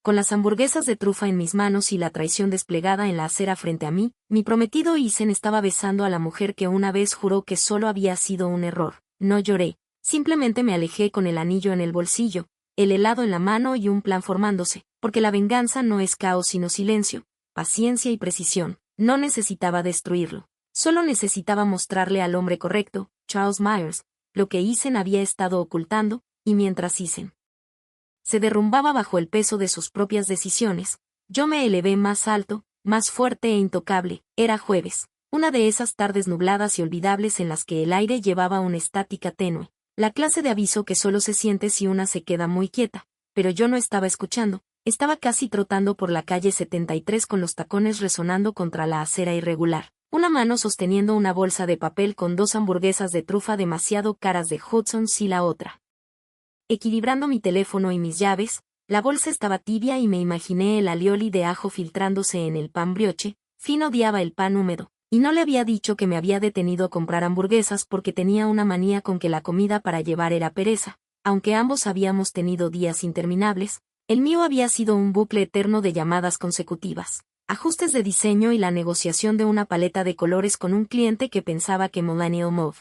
Con las hamburguesas de trufa en mis manos y la traición desplegada en la acera frente a mí, mi prometido Ethan estaba besando a la mujer que una vez juró que solo había sido un error. No lloré, simplemente me alejé con el anillo en el bolsillo, el helado en la mano y un plan formándose, porque la venganza no es caos sino silencio, paciencia y precisión. No necesitaba destruirlo. Solo necesitaba mostrarle al hombre correcto, Charles Myers, lo que Ethan había estado ocultando, y mientras Ethan se derrumbaba bajo el peso de sus propias decisiones, yo me elevé más alto, más fuerte e intocable. Era jueves, una de esas tardes nubladas y olvidables en las que el aire llevaba una estática tenue, la clase de aviso que solo se siente si una se queda muy quieta, pero yo no estaba escuchando, estaba casi trotando por la calle 73 con los tacones resonando contra la acera irregular, una mano sosteniendo una bolsa de papel con 2 hamburguesas de trufa demasiado caras de Hudson's y la otra equilibrando mi teléfono y mis llaves. La bolsa estaba tibia y me imaginé el alioli de ajo filtrándose en el pan brioche. Finn odiaba el pan húmedo, y no le había dicho que me había detenido a comprar hamburguesas porque tenía una manía con que la comida para llevar era pereza. Aunque ambos habíamos tenido días interminables, el mío había sido un bucle eterno de llamadas consecutivas, ajustes de diseño y la negociación de una paleta de colores con un cliente que pensaba que Millennial Mauve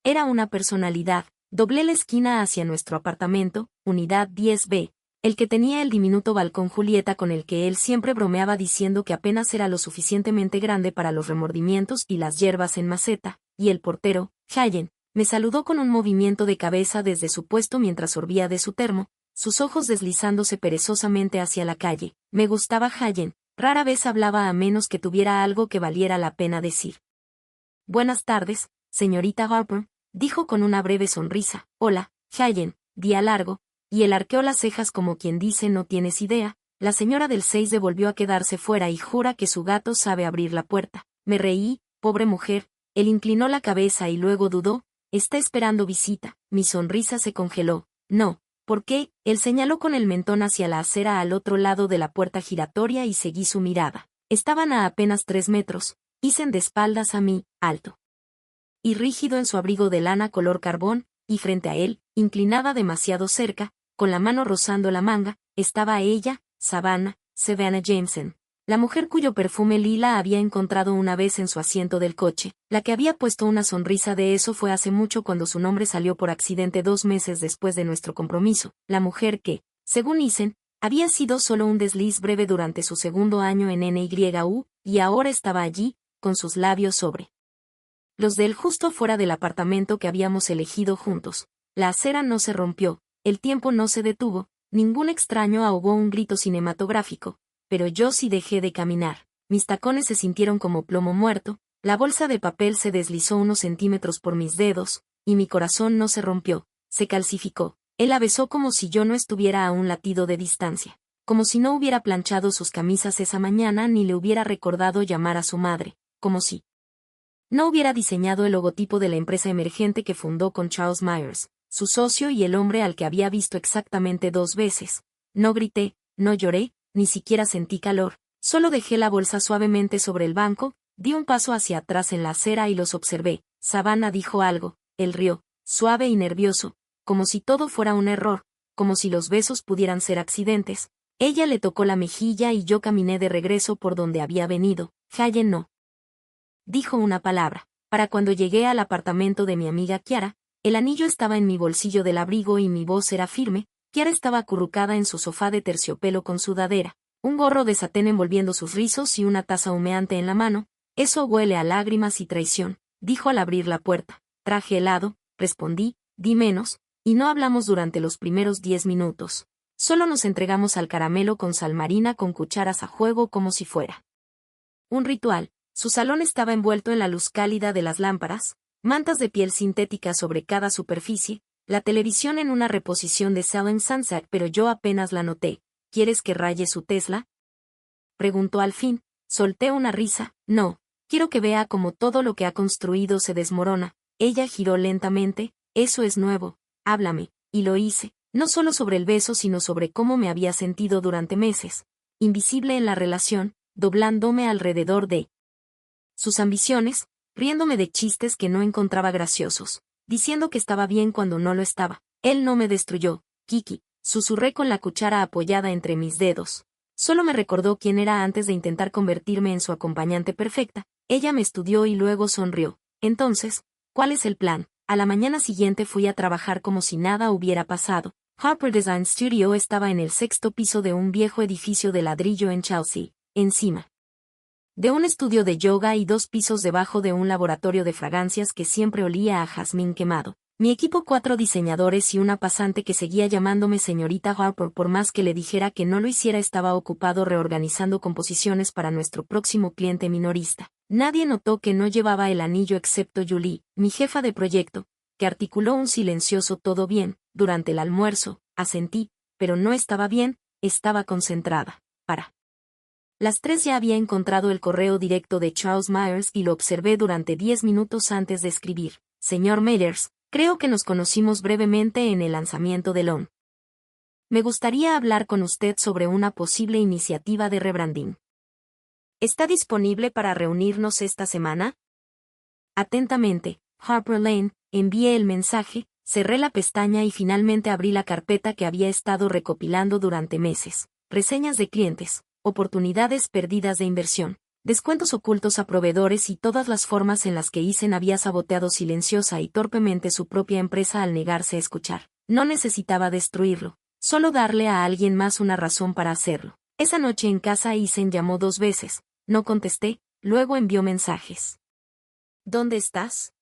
era una personalidad. Doblé la esquina hacia nuestro apartamento, unidad 10B, el que tenía el diminuto balcón Julieta con el que él siempre bromeaba diciendo que apenas era lo suficientemente grande para los remordimientos y las hierbas en maceta, y el portero, Hallen, me saludó con un movimiento de cabeza desde su puesto mientras sorbía de su termo, sus ojos deslizándose perezosamente hacia la calle. Me gustaba Hallen, rara vez hablaba a menos que tuviera algo que valiera la pena decir. Buenas tardes, señorita Harper, dijo con una breve sonrisa. Hola, Hallen, día largo, y él arqueó las cejas como quien dice no tienes idea. La señora del 6 devolvió a quedarse fuera y jura que su gato sabe abrir la puerta. Me reí, pobre mujer. Él inclinó la cabeza y luego dudó. Está esperando visita. Mi sonrisa se congeló. No, ¿por qué? Él señaló con el mentón hacia la acera al otro lado de la puerta giratoria y seguí su mirada. Estaban a apenas 3 metros. Ethan de espaldas a mí, alto y rígido en su abrigo de lana color carbón, y frente a él, inclinada demasiado cerca, con la mano rozando la manga, estaba ella, Savannah Jameson, la mujer cuyo perfume lila había encontrado una vez en su asiento del coche. La que había puesto una sonrisa de eso fue hace mucho cuando su nombre salió por accidente 2 meses después de nuestro compromiso. La mujer que, según Ethan, había sido solo un desliz breve durante su segundo año en NYU, y ahora estaba allí, con sus labios sobre los de él justo fuera del apartamento que habíamos elegido juntos. La acera no se rompió, el tiempo no se detuvo, ningún extraño ahogó un grito cinematográfico, pero yo sí dejé de caminar. Mis tacones se sintieron como plomo muerto, la bolsa de papel se deslizó unos centímetros por mis dedos, y mi corazón no se rompió, se calcificó. Él la besó como si yo no estuviera a un latido de distancia, como si no hubiera planchado sus camisas esa mañana ni le hubiera recordado llamar a su madre, como si no hubiera diseñado el logotipo de la empresa emergente que fundó con Charles Myers, su socio y el hombre al que había visto exactamente 2 veces. No grité, no lloré, ni siquiera sentí calor, solo dejé la bolsa suavemente sobre el banco, di un paso hacia atrás en la acera y los observé. Savannah dijo algo, él rió, suave y nervioso, como si todo fuera un error, como si los besos pudieran ser accidentes. Ella le tocó la mejilla y yo caminé de regreso por donde había venido. Hallen no dijo una palabra. Para cuando llegué al apartamento de mi amiga Kiara, el anillo estaba en mi bolsillo del abrigo y mi voz era firme. Kiara estaba acurrucada en su sofá de terciopelo con sudadera, un gorro de satén envolviendo sus rizos y una taza humeante en la mano. Eso huele a lágrimas y traición, dijo al abrir la puerta. Traje helado, respondí, di menos, y no hablamos durante los primeros 10 minutos. Solo nos entregamos al caramelo con sal marina con cucharas a juego como si fuera un ritual. Su salón estaba envuelto en la luz cálida de las lámparas, mantas de piel sintética sobre cada superficie, la televisión en una reposición de Selling Sunset, pero yo apenas la noté. ¿Quieres que raye su Tesla?, preguntó al fin. Solté una risa. No, quiero que vea cómo todo lo que ha construido se desmorona. Ella giró lentamente. Eso es nuevo. Háblame. Y lo hice, no solo sobre el beso sino sobre cómo me había sentido durante meses, invisible en la relación, doblándome alrededor de sus ambiciones, riéndome de chistes que no encontraba graciosos, diciendo que estaba bien cuando no lo estaba. Él no me destruyó, Kiki, susurré con la cuchara apoyada entre mis dedos. Solo me recordó quién era antes de intentar convertirme en su acompañante perfecta. Ella me estudió y luego sonrió. Entonces, ¿cuál es el plan? A la mañana siguiente fui a trabajar como si nada hubiera pasado. Harper Design Studio estaba en el 6º piso de un viejo edificio de ladrillo en Chelsea, encima de un estudio de yoga y 2 pisos debajo de un laboratorio de fragancias que siempre olía a jazmín quemado. Mi equipo 4 diseñadores y una pasante que seguía llamándome señorita Harper por más que le dijera que no lo hiciera estaba ocupado reorganizando composiciones para nuestro próximo cliente minorista. Nadie notó que no llevaba el anillo excepto Julie, mi jefa de proyecto, que articuló un silencioso todo bien. Durante el almuerzo, asentí, pero no estaba bien, estaba concentrada. Para las 3 ya había encontrado el correo directo de Charles Myers y lo observé durante 10 minutos antes de escribir. Señor Myers, creo que nos conocimos brevemente en el lanzamiento de LON. Me gustaría hablar con usted sobre una posible iniciativa de rebranding. ¿Está disponible para reunirnos esta semana? Atentamente, Harper Lane, envié el mensaje, cerré la pestaña y finalmente abrí la carpeta que había estado recopilando durante meses. Reseñas de clientes, oportunidades perdidas de inversión, descuentos ocultos a proveedores y todas las formas en las que Eisen había saboteado silenciosa y torpemente su propia empresa al negarse a escuchar. No necesitaba destruirlo, solo darle a alguien más una razón para hacerlo. Esa noche en casa Eisen llamó 2 veces, no contesté, luego envió mensajes. ¿Dónde estás?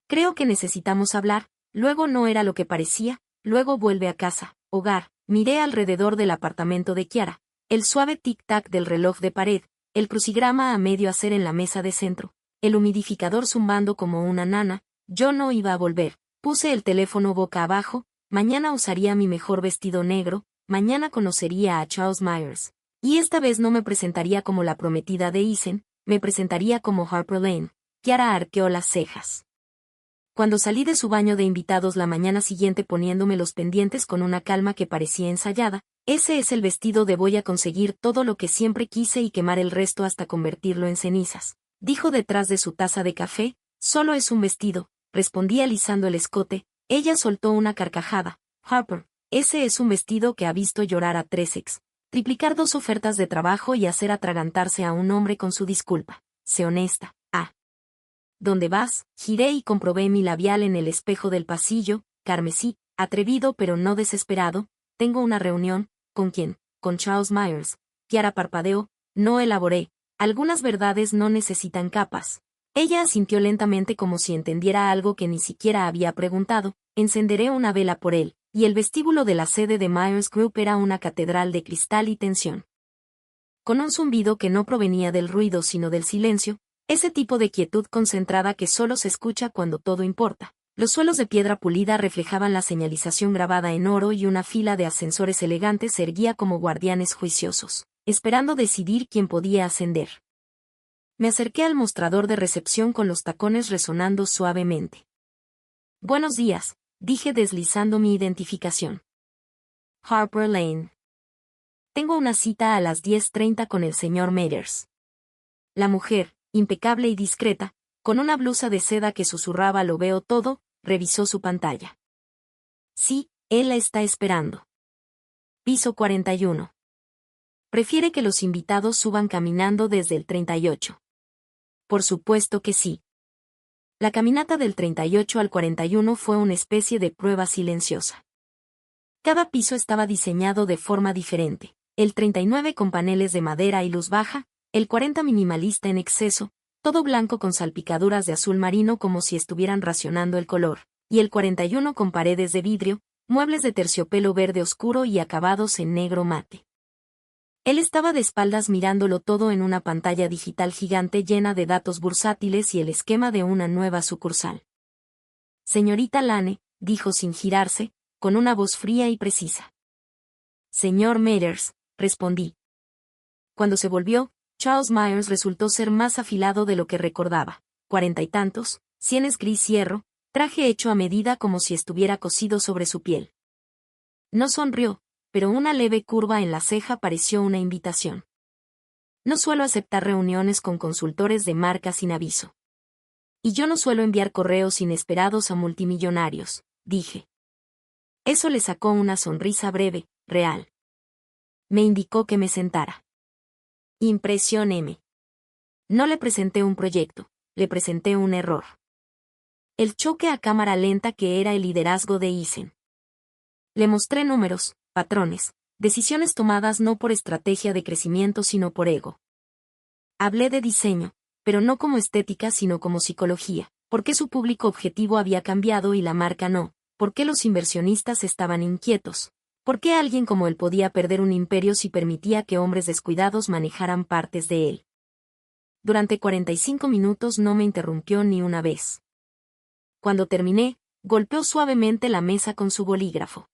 Creo que necesitamos hablar, luego no era lo que parecía, luego vuelve a casa, hogar, miré alrededor del apartamento de Kiara, el suave tic-tac del reloj de pared, el crucigrama a medio hacer en la mesa de centro, el humidificador zumbando como una nana. Yo no iba a volver, puse el teléfono boca abajo, mañana usaría mi mejor vestido negro, mañana conocería a Charles Myers. Y esta vez no me presentaría como la prometida de Eisen, me presentaría como Harper Lane. Kiara arqueó las cejas. Cuando salí de su baño de invitados la mañana siguiente poniéndome los pendientes con una calma que parecía ensayada, ese es el vestido de voy a conseguir todo lo que siempre quise y quemar el resto hasta convertirlo en cenizas. Dijo detrás de su taza de café, solo es un vestido, respondí alisando el escote. Ella soltó una carcajada. Harper, ese es un vestido que ha visto llorar a 3 ex, triplicar 2 ofertas de trabajo y hacer atragantarse a un hombre con su disculpa. Sé honesta. ¿Dónde vas? Giré y comprobé mi labial en el espejo del pasillo, carmesí, atrevido pero no desesperado. Tengo una reunión. ¿Con quién? Con Charles Myers. Kiara parpadeó. No elaboré. Algunas verdades no necesitan capas. Ella asintió lentamente como si entendiera algo que ni siquiera había preguntado. Encenderé una vela por él, y el vestíbulo de la sede de Myers Group era una catedral de cristal y tensión. Con un zumbido que no provenía del ruido sino del silencio, ese tipo de quietud concentrada que solo se escucha cuando todo importa. Los suelos de piedra pulida reflejaban la señalización grabada en oro y una fila de ascensores elegantes se erguía como guardianes juiciosos, esperando decidir quién podía ascender. Me acerqué al mostrador de recepción con los tacones resonando suavemente. Buenos días, dije deslizando mi identificación. Harper Lane. Tengo una cita a las 10:30 con el señor Myers. La mujer, impecable y discreta, con una blusa de seda que susurraba lo veo todo, revisó su pantalla. Sí, él la está esperando. Piso 41. Prefiere que los invitados suban caminando desde el 38. Por supuesto que sí. La caminata del 38 al 41 fue una especie de prueba silenciosa. Cada piso estaba diseñado de forma diferente, el 39 con paneles de madera y luz baja, el 40 minimalista en exceso, todo blanco con salpicaduras de azul marino como si estuvieran racionando el color, y el 41 con paredes de vidrio, muebles de terciopelo verde oscuro y acabados en negro mate. Él estaba de espaldas mirándolo todo en una pantalla digital gigante llena de datos bursátiles y el esquema de una nueva sucursal. Señorita Lane, dijo sin girarse, con una voz fría y precisa. Señor Myers, respondí. Cuando se volvió, Charles Myers resultó ser más afilado de lo que recordaba. 40 y tantos, sienes gris hierro, traje hecho a medida como si estuviera cosido sobre su piel. No sonrió, pero una leve curva en la ceja pareció una invitación. No suelo aceptar reuniones con consultores de marca sin aviso. Y yo no suelo enviar correos inesperados a multimillonarios, dije. Eso le sacó una sonrisa breve, real. Me indicó que me sentara. Impresión M. No le presenté un proyecto, le presenté un error. El choque a cámara lenta que era el liderazgo de Eisen. Le mostré números, patrones, decisiones tomadas no por estrategia de crecimiento sino por ego. Hablé de diseño, pero no como estética sino como psicología, por qué su público objetivo había cambiado y la marca no, por qué los inversionistas estaban inquietos, por qué alguien como él podía perder un imperio si permitía que hombres descuidados manejaran partes de él. Durante 45 minutos no me interrumpió ni una vez. Cuando terminé, golpeó suavemente la mesa con su bolígrafo.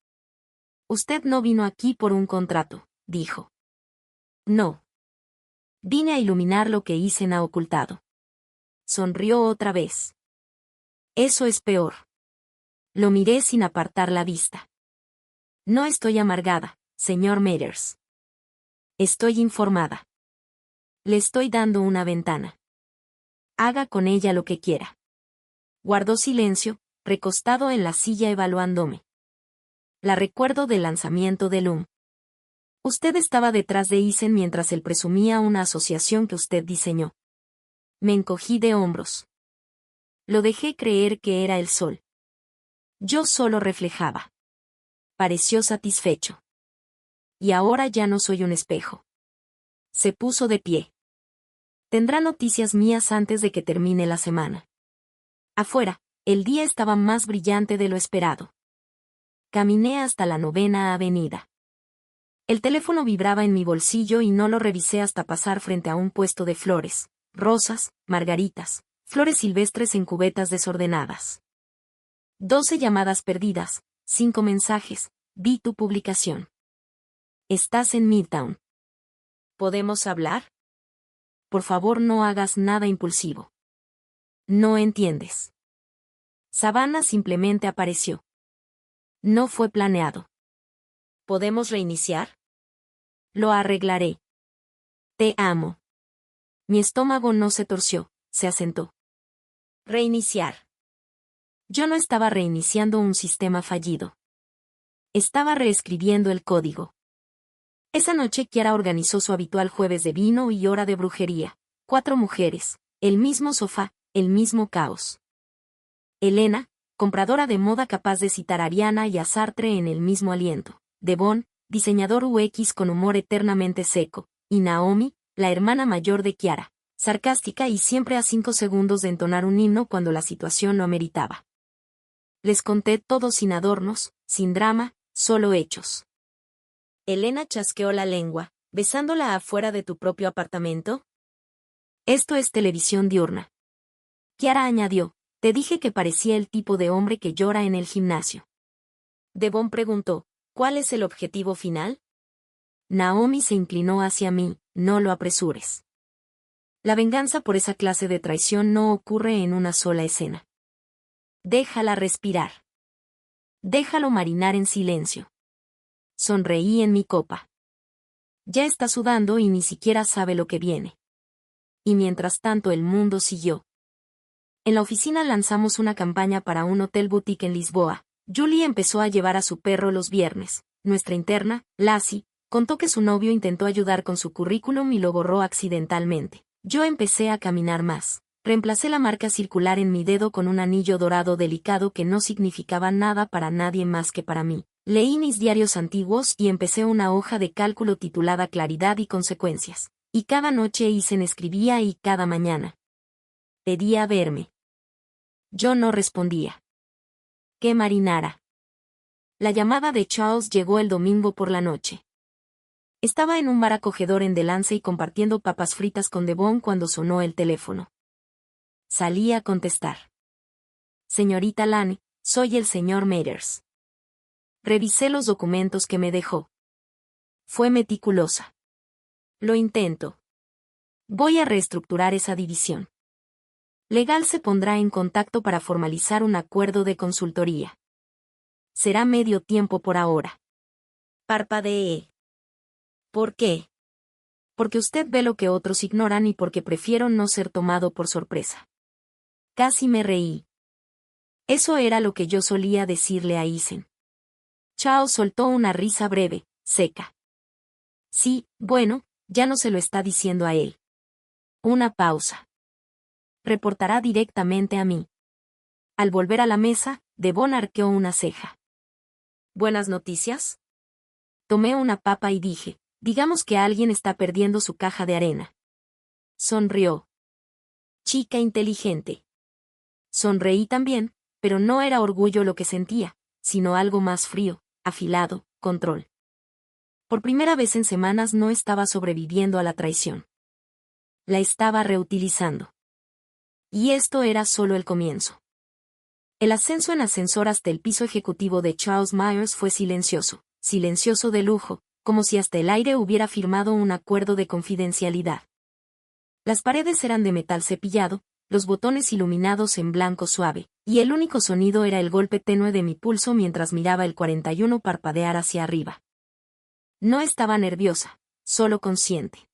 Usted no vino aquí por un contrato, dijo. No. Vine a iluminar lo que Eisen ha ocultado. Sonrió otra vez. Eso es peor. Lo miré sin apartar la vista. No estoy amargada, señor Matters. Estoy informada. Le estoy dando una ventana. Haga con ella lo que quiera. Guardó silencio, recostado en la silla evaluándome. La recuerdo del lanzamiento de Loom. Usted estaba detrás de Eisen mientras él presumía una asociación que usted diseñó. Me encogí de hombros. Lo dejé creer que era el sol. Yo solo reflejaba. Pareció satisfecho. Y ahora ya no soy un espejo. Se puso de pie. Tendrá noticias mías antes de que termine la semana. Afuera, el día estaba más brillante de lo esperado. Caminé hasta la 9ª Avenida. El teléfono vibraba en mi bolsillo y no lo revisé hasta pasar frente a un puesto de flores, rosas, margaritas, flores silvestres en cubetas desordenadas. 12 llamadas perdidas, 5 mensajes, vi tu publicación. Estás en Midtown. ¿Podemos hablar? Por favor no hagas nada impulsivo. No entiendes. Savannah simplemente apareció. No fue planeado. ¿Podemos reiniciar? Lo arreglaré. Te amo. Mi estómago no se torció, se asentó. Reiniciar. Yo no estaba reiniciando un sistema fallido. Estaba reescribiendo el código. Esa noche Kiara organizó su habitual jueves de vino y hora de brujería. 4 mujeres, el mismo sofá, el mismo caos. Elena, compradora de moda capaz de citar a Ariana y a Sartre en el mismo aliento. Devon, diseñador UX con humor eternamente seco. Y Naomi, la hermana mayor de Kiara, sarcástica y siempre a 5 segundos de entonar un himno cuando la situación lo ameritaba. Les conté todo sin adornos, sin drama, solo hechos. Elena chasqueó la lengua, besándola afuera de tu propio apartamento. Esto es televisión diurna. Kiara añadió, te dije que parecía el tipo de hombre que llora en el gimnasio. Devon preguntó, ¿cuál es el objetivo final? Naomi se inclinó hacia mí, no lo apresures. La venganza por esa clase de traición no ocurre en una sola escena. Déjala respirar. Déjalo marinar en silencio. Sonreí en mi copa. Ya está sudando y ni siquiera sabe lo que viene. Y mientras tanto el mundo siguió. En la oficina lanzamos una campaña para un hotel boutique en Lisboa. Julie empezó a llevar a su perro los viernes. Nuestra interna, Lassie, contó que su novio intentó ayudar con su currículum y lo borró accidentalmente. Yo empecé a caminar más. Reemplacé la marca circular en mi dedo con un anillo dorado delicado que no significaba nada para nadie más que para mí. Leí mis diarios antiguos y empecé una hoja de cálculo titulada Claridad y Consecuencias. Y cada noche Eisen escribía y cada mañana pedía verme. Yo no respondía. Que marinara. La llamada de Charles llegó el domingo por la noche. Estaba en un bar acogedor en Delancey compartiendo papas fritas con Devon cuando sonó el teléfono. Salí a contestar. Señorita Lane, soy el señor Matters. Revisé los documentos que me dejó. Fue meticulosa. Lo intento. Voy a reestructurar esa división. Legal se pondrá en contacto para formalizar un acuerdo de consultoría. Será medio tiempo por ahora. Parpadeé. ¿Por qué? Porque usted ve lo que otros ignoran y porque prefiero no ser tomado por sorpresa. Casi me reí. Eso era lo que yo solía decirle a Eisen. Chao soltó una risa breve, seca. Sí, bueno, ya no se lo está diciendo a él. Una pausa. Reportará directamente a mí. Al volver a la mesa, Devon arqueó una ceja. ¿Buenas noticias? Tomé una papa y dije, digamos que alguien está perdiendo su caja de arena. Sonrió. Chica inteligente. Sonreí también, pero no era orgullo lo que sentía, sino algo más frío, afilado, control. Por primera vez en semanas no estaba sobreviviendo a la traición. La estaba reutilizando. Y esto era solo el comienzo. El ascenso en ascensor hasta el piso ejecutivo de Charles Myers fue silencioso, silencioso de lujo, como si hasta el aire hubiera firmado un acuerdo de confidencialidad. Las paredes eran de metal cepillado, los botones iluminados en blanco suave, y el único sonido era el golpe tenue de mi pulso mientras miraba el 41 parpadear hacia arriba. No estaba nerviosa, solo consciente.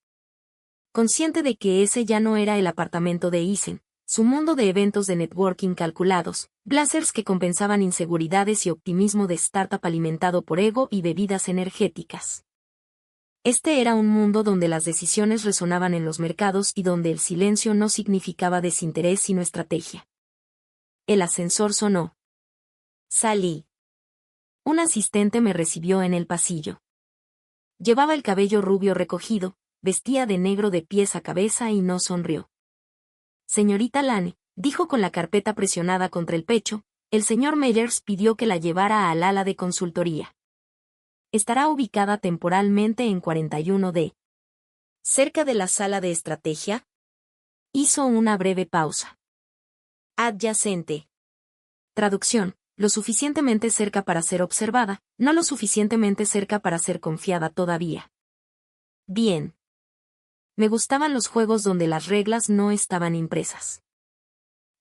Consciente de que ese ya no era el apartamento de Eisen, su mundo de eventos de networking calculados, blazers que compensaban inseguridades y optimismo de startup alimentado por ego y bebidas energéticas. Este era un mundo donde las decisiones resonaban en los mercados y donde el silencio no significaba desinterés sino estrategia. El ascensor sonó. Salí. Un asistente me recibió en el pasillo. Llevaba el cabello rubio recogido, vestía de negro de pies a cabeza y no sonrió. Señorita Lane, dijo con la carpeta presionada contra el pecho, el señor Meyers pidió que la llevara al ala de consultoría. Estará ubicada temporalmente en 41D. ¿Cerca de la sala de estrategia? Hizo una breve pausa. Adyacente. Traducción, lo suficientemente cerca para ser observada, no lo suficientemente cerca para ser confiada todavía. Bien. Me gustaban los juegos donde las reglas no estaban impresas.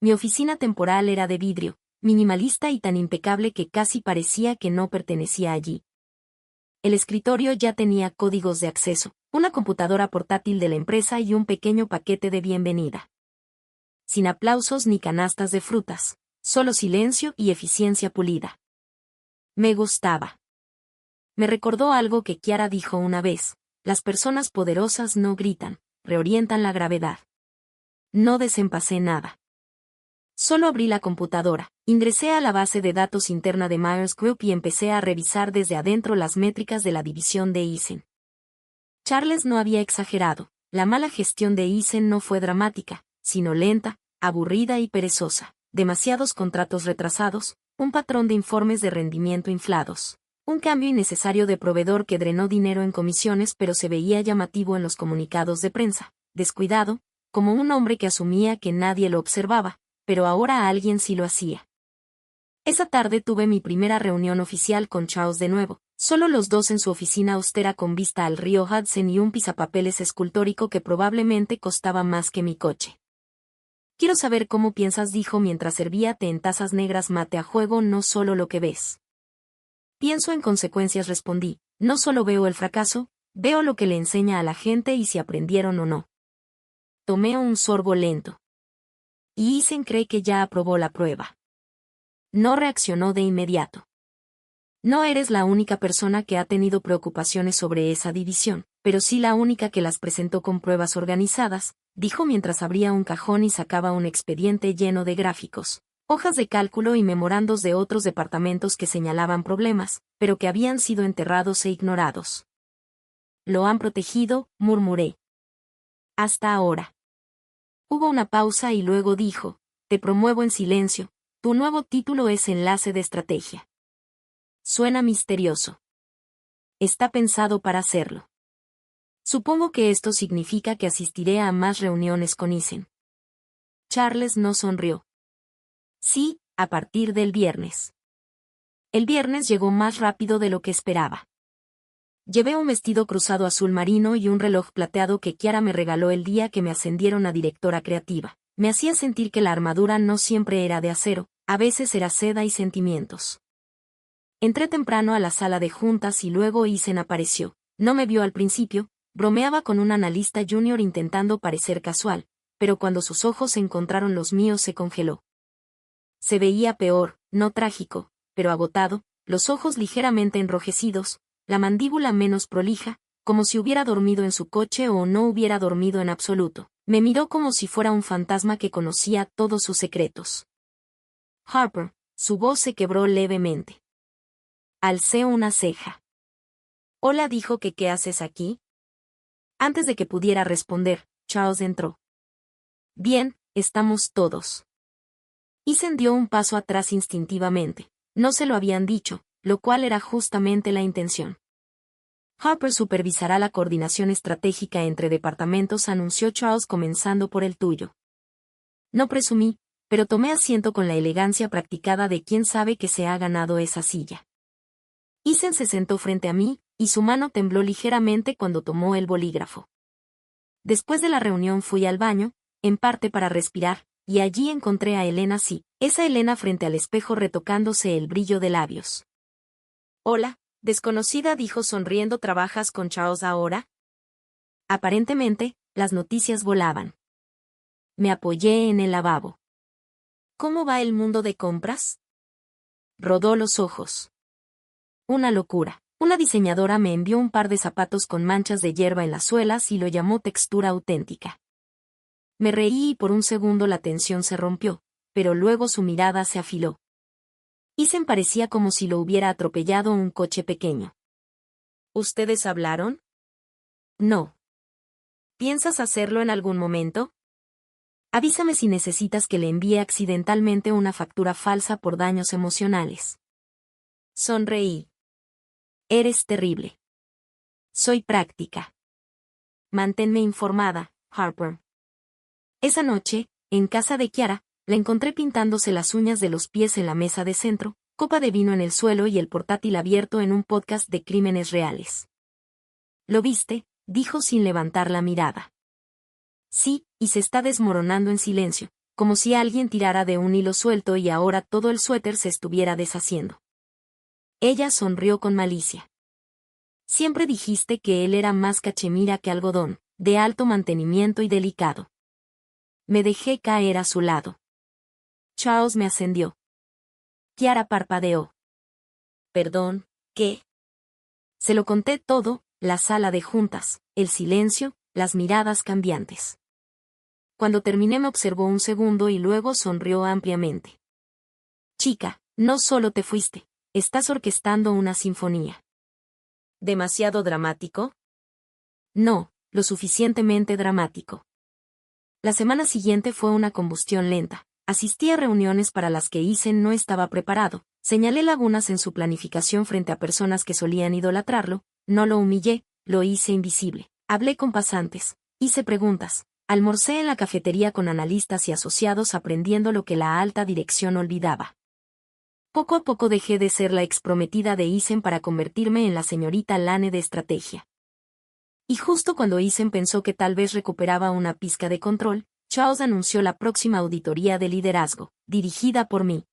Mi oficina temporal era de vidrio, minimalista y tan impecable que casi parecía que no pertenecía allí. El escritorio ya tenía códigos de acceso, una computadora portátil de la empresa y un pequeño paquete de bienvenida. Sin aplausos ni canastas de frutas, solo silencio y eficiencia pulida. Me gustaba. Me recordó algo que Kiara dijo una vez, las personas poderosas no gritan, reorientan la gravedad. No desempacé nada. Solo abrí la computadora, ingresé a la base de datos interna de Myers Group y empecé a revisar desde adentro las métricas de la división de Eisen. Charles no había exagerado, la mala gestión de Eisen no fue dramática, sino lenta, aburrida y perezosa, demasiados contratos retrasados, un patrón de informes de rendimiento inflados, un cambio innecesario de proveedor que drenó dinero en comisiones pero se veía llamativo en los comunicados de prensa, descuidado, como un hombre que asumía que nadie lo observaba, pero ahora alguien sí lo hacía. Esa tarde tuve mi primera reunión oficial con Charles de nuevo, solo los dos en su oficina austera con vista al río Hudson y un pisapapeles escultórico que probablemente costaba más que mi coche. Quiero saber cómo piensas, dijo mientras servía té en tazas negras mate a juego, no solo lo que ves. Pienso en consecuencias, respondí, no solo veo el fracaso, veo lo que le enseña a la gente y si aprendieron o no. Tomé un sorbo lento. Y Eisen cree que ya aprobó la prueba. No reaccionó de inmediato. No eres la única persona que ha tenido preocupaciones sobre esa división, pero sí la única que las presentó con pruebas organizadas, dijo mientras abría un cajón y sacaba un expediente lleno de gráficos, hojas de cálculo y memorandos de otros departamentos que señalaban problemas, pero que habían sido enterrados e ignorados. Lo han protegido, murmuré. Hasta ahora. Hubo una pausa y luego dijo, te promuevo en silencio, tu nuevo título es enlace de estrategia. Suena misterioso. Está pensado para hacerlo. Supongo que esto significa que asistiré a más reuniones con Eisen. Charles no sonrió. Sí, a partir del viernes. El viernes llegó más rápido de lo que esperaba. Llevé un vestido cruzado azul marino y un reloj plateado que Kiara me regaló el día que me ascendieron a directora creativa. Me hacía sentir que la armadura no siempre era de acero, a veces era seda y sentimientos. Entré temprano a la sala de juntas y luego Eisen apareció. No me vio al principio, bromeaba con un analista junior intentando parecer casual, pero cuando sus ojos encontraron los míos se congeló. Se veía peor, no trágico, pero agotado, los ojos ligeramente enrojecidos, la mandíbula menos prolija, como si hubiera dormido en su coche o no hubiera dormido en absoluto. Me miró como si fuera un fantasma que conocía todos sus secretos. Harper, su voz se quebró levemente. Alcé una ceja. Hola, dijo que ¿qué haces aquí? Antes de que pudiera responder, Charles entró. Bien, estamos todos. Ethan dio un paso atrás instintivamente. No se lo habían dicho, lo cual era justamente la intención. Harper supervisará la coordinación estratégica entre departamentos, anunció Charles, comenzando por el tuyo. No presumí, pero tomé asiento con la elegancia practicada de quien sabe que se ha ganado esa silla. Ethan se sentó frente a mí, y su mano tembló ligeramente cuando tomó el bolígrafo. Después de la reunión fui al baño, en parte para respirar, y allí encontré a Elena, sí, esa Elena frente al espejo retocándose el brillo de labios. Hola, desconocida, dijo sonriendo. ¿Trabajas con Charles ahora? Aparentemente, las noticias volaban. Me apoyé en el lavabo. ¿Cómo va el mundo de compras? Rodó los ojos. Una locura. Una diseñadora me envió un par de zapatos con manchas de hierba en las suelas y lo llamó textura auténtica. Me reí y por un segundo la tensión se rompió, pero luego su mirada se afiló. Ethan parecía como si lo hubiera atropellado un coche pequeño. ¿Ustedes hablaron? No. ¿Piensas hacerlo en algún momento? Avísame si necesitas que le envíe accidentalmente una factura falsa por daños emocionales. Sonreí. Eres terrible. Soy práctica. Manténme informada, Harper. Esa noche, en casa de Kiara, la encontré pintándose las uñas de los pies en la mesa de centro, copa de vino en el suelo y el portátil abierto en un podcast de crímenes reales. ¿Lo viste?, dijo sin levantar la mirada. Sí, y se está desmoronando en silencio, como si alguien tirara de un hilo suelto y ahora todo el suéter se estuviera deshaciendo. Ella sonrió con malicia. Siempre dijiste que él era más cachemira que algodón, de alto mantenimiento y delicado. Me dejé caer a su lado. Charles me ascendió. Kiara parpadeó. Perdón, ¿qué? Se lo conté todo, la sala de juntas, el silencio, las miradas cambiantes. Cuando terminé me observó un segundo y luego sonrió ampliamente. Chica, no solo te fuiste, estás orquestando una sinfonía. ¿Demasiado dramático? No, lo suficientemente dramático. La semana siguiente fue una combustión lenta. Asistí a reuniones para las que Ethan no estaba preparado, señalé lagunas en su planificación frente a personas que solían idolatrarlo, no lo humillé, lo hice invisible. Hablé con pasantes, hice preguntas, almorcé en la cafetería con analistas y asociados aprendiendo lo que la alta dirección olvidaba. Poco a poco dejé de ser la exprometida de Ethan para convertirme en la señorita Lane de estrategia. Y justo cuando Ethan pensó que tal vez recuperaba una pizca de control, Charles anunció la próxima auditoría de liderazgo, dirigida por mí.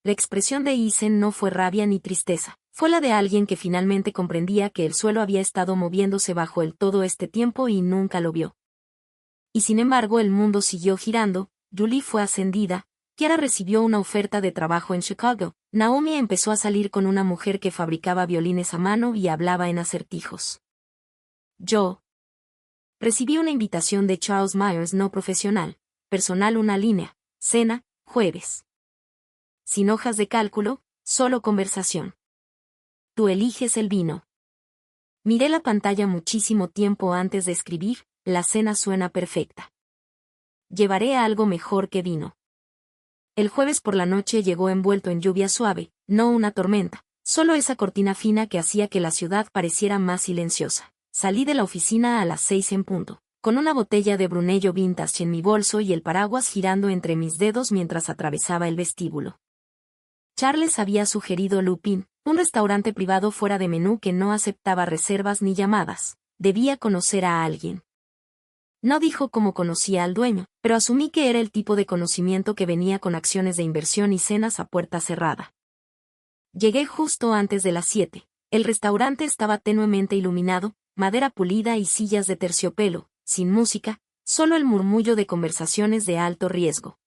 La expresión de Ethan no fue rabia ni tristeza, fue la de alguien que finalmente comprendía que el suelo había estado moviéndose bajo él todo este tiempo y nunca lo vio. Y sin embargo el mundo siguió girando, Julie fue ascendida, Kiara recibió una oferta de trabajo en Chicago, Naomi empezó a salir con una mujer que fabricaba violines a mano y hablaba en acertijos. Yo recibí una invitación de Charles Myers no profesional, personal, una línea, cena, jueves. Sin hojas de cálculo, solo conversación. Tú eliges el vino. Miré la pantalla muchísimo tiempo antes de escribir, la cena suena perfecta. Llevaré algo mejor que vino. El jueves por la noche llegó envuelto en lluvia suave, no una tormenta, solo esa cortina fina que hacía que la ciudad pareciera más silenciosa. Salí de la oficina a las 6 en punto, con una botella de Brunello Vintage en mi bolso y el paraguas girando entre mis dedos mientras atravesaba el vestíbulo. Charles había sugerido Lupin, un restaurante privado fuera de menú que no aceptaba reservas ni llamadas. Debía conocer a alguien. No dijo cómo conocía al dueño, pero asumí que era el tipo de conocimiento que venía con acciones de inversión y cenas a puerta cerrada. Llegué justo antes de las 7. El restaurante estaba tenuemente iluminado, madera pulida y sillas de terciopelo, sin música, solo el murmullo de conversaciones de alto riesgo.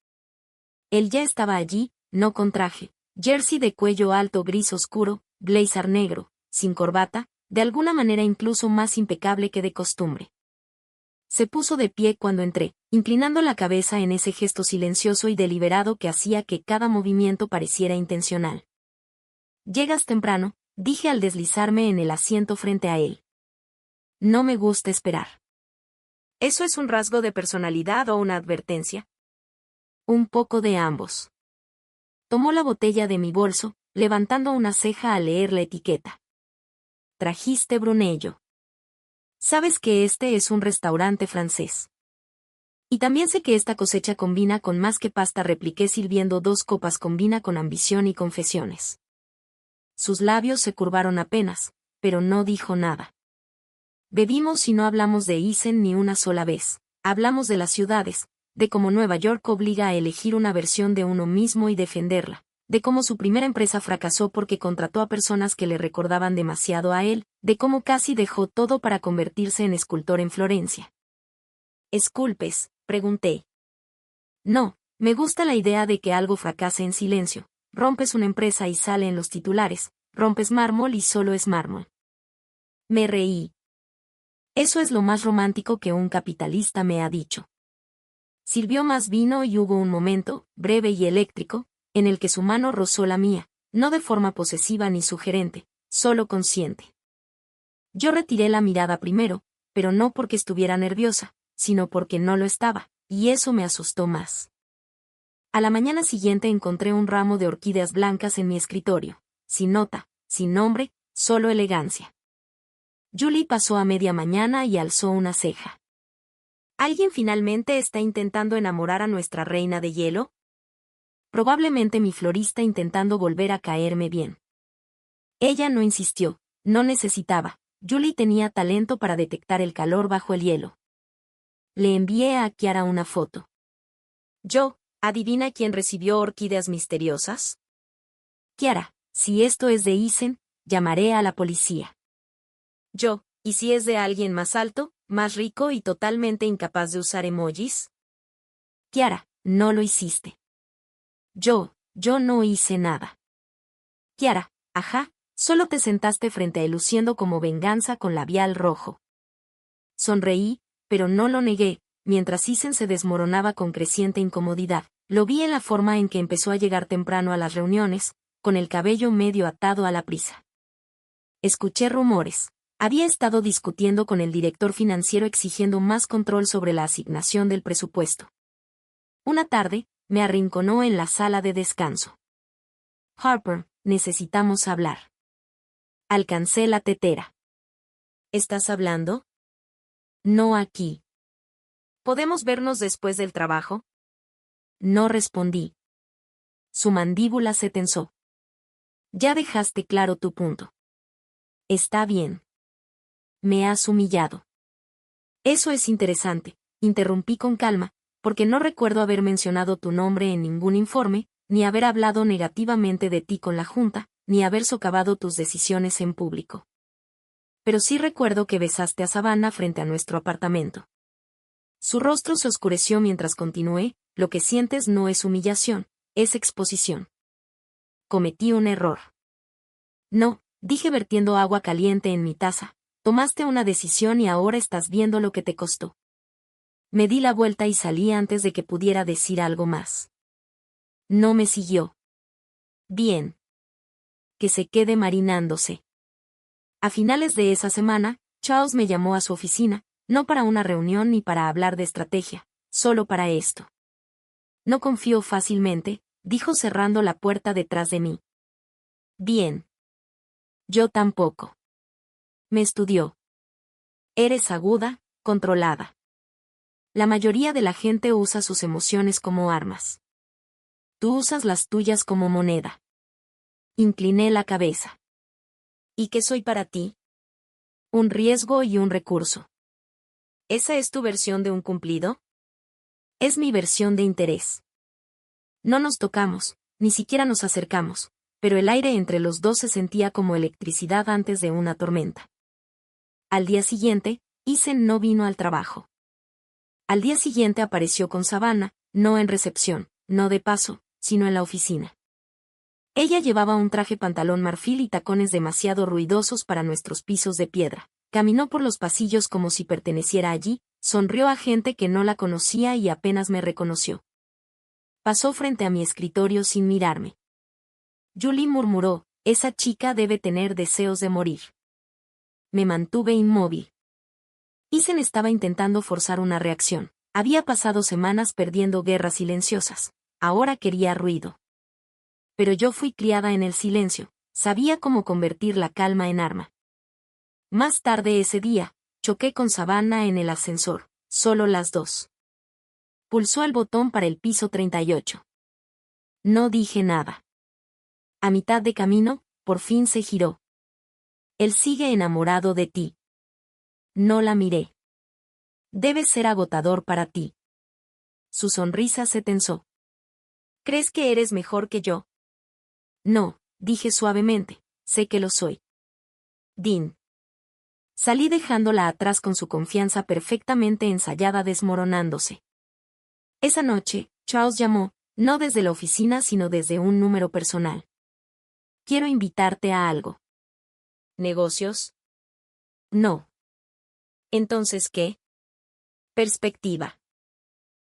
Él ya estaba allí, no con traje, Jersey de cuello alto gris oscuro, blazer negro, sin corbata, de alguna manera incluso más impecable que de costumbre. Se puso de pie cuando entré, inclinando la cabeza en ese gesto silencioso y deliberado que hacía que cada movimiento pareciera intencional. «Llegas temprano», dije al deslizarme en el asiento frente a él. «No me gusta esperar». ¿Eso es un rasgo de personalidad o una advertencia? Un poco de ambos. Tomó la botella de mi bolso, levantando una ceja al leer la etiqueta. «Trajiste Brunello. Sabes que este es un restaurante francés. Y también sé que esta cosecha combina con más que pasta», repliqué sirviendo 2 copas. «Combina con ambición y confesiones». Sus labios se curvaron apenas, pero no dijo nada. Bebimos y no hablamos de Essen ni una sola vez. Hablamos de las ciudades, de cómo Nueva York obliga a elegir una versión de uno mismo y defenderla, de cómo su primera empresa fracasó porque contrató a personas que le recordaban demasiado a él, de cómo casi dejó todo para convertirse en escultor en Florencia. «¿Esculpes?», pregunté. «No, me gusta la idea de que algo fracase en silencio. Rompes una empresa y sale en los titulares, rompes mármol y solo es mármol». Me reí. Eso es lo más romántico que un capitalista me ha dicho. Sirvió más vino y hubo un momento, breve y eléctrico, en el que su mano rozó la mía, no de forma posesiva ni sugerente, solo consciente. Yo retiré la mirada primero, pero no porque estuviera nerviosa, sino porque no lo estaba, y eso me asustó más. A la mañana siguiente encontré un ramo de orquídeas blancas en mi escritorio, sin nota, sin nombre, solo elegancia. Julie pasó a media mañana y alzó una ceja. ¿Alguien finalmente está intentando enamorar a nuestra reina de hielo? Probablemente mi florista intentando volver a caerme bien. Ella no insistió, no necesitaba. Julie tenía talento para detectar el calor bajo el hielo. Le envié a Kiara una foto. Yo, ¿adivina quién recibió orquídeas misteriosas? Kiara, si esto es de Essen, llamaré a la policía. Yo, ¿y si es de alguien más alto, más rico y totalmente incapaz de usar emojis? Kiara, no lo hiciste. Yo no hice nada. Kiara, ajá, solo te sentaste frente a él luciendo como venganza con labial rojo. Sonreí, pero no lo negué, mientras Essen se desmoronaba con creciente incomodidad. Lo vi en la forma en que empezó a llegar temprano a las reuniones, con el cabello medio atado a la prisa. Escuché rumores. Había estado discutiendo con el director financiero exigiendo más control sobre la asignación del presupuesto. Una tarde, me arrinconó en la sala de descanso. Harper, necesitamos hablar. Alcancé la tetera. ¿Estás hablando? No aquí. ¿Podemos vernos después del trabajo? No respondí. Su mandíbula se tensó. Ya dejaste claro tu punto. Está bien. Me has humillado. Eso es interesante, interrumpí con calma, porque no recuerdo haber mencionado tu nombre en ningún informe, ni haber hablado negativamente de ti con la Junta, ni haber socavado tus decisiones en público. Pero sí recuerdo que besaste a Savannah frente a nuestro apartamento. Su rostro se oscureció mientras continué, lo que sientes no es humillación, es exposición. Cometí un error. No, dije vertiendo agua caliente en mi taza. Tomaste una decisión y ahora estás viendo lo que te costó. Me di la vuelta y salí antes de que pudiera decir algo más. No me siguió. Bien. Que se quede marinándose. A finales de esa semana, Charles me llamó a su oficina, no para una reunión ni para hablar de estrategia, solo para esto. No confío fácilmente, dijo cerrando la puerta detrás de mí. Bien. Yo tampoco. Me estudió. Eres aguda, controlada. La mayoría de la gente usa sus emociones como armas. Tú usas las tuyas como moneda. Incliné la cabeza. ¿Y qué soy para ti? Un riesgo y un recurso. ¿Esa es tu versión de un cumplido? Es mi versión de interés. No nos tocamos, ni siquiera nos acercamos, pero el aire entre los dos se sentía como electricidad antes de una tormenta. Al día siguiente, Essen no vino al trabajo. Al día siguiente apareció con Savannah, no en recepción, no de paso, sino en la oficina. Ella llevaba un traje pantalón marfil y tacones demasiado ruidosos para nuestros pisos de piedra. Caminó por los pasillos como si perteneciera allí, sonrió a gente que no la conocía y apenas me reconoció. Pasó frente a mi escritorio sin mirarme. Julie murmuró, esa chica debe tener deseos de morir. Me mantuve inmóvil. Ethan estaba intentando forzar una reacción. Había pasado semanas perdiendo guerras silenciosas. Ahora quería ruido. Pero yo fui criada en el silencio. Sabía cómo convertir la calma en arma. Más tarde ese día, choqué con Savannah en el ascensor. Solo las dos. Pulsó el botón para el piso 38. No dije nada. A mitad de camino, por fin se giró. Él sigue enamorado de ti. No la miré. Debe ser agotador para ti. Su sonrisa se tensó. ¿Crees que eres mejor que yo? No, dije suavemente, sé que lo soy. Dean. Salí dejándola atrás con su confianza perfectamente ensayada desmoronándose. Esa noche, Charles llamó, no desde la oficina sino desde un número personal. Quiero invitarte a algo. ¿Negocios? No. ¿Entonces qué? Perspectiva.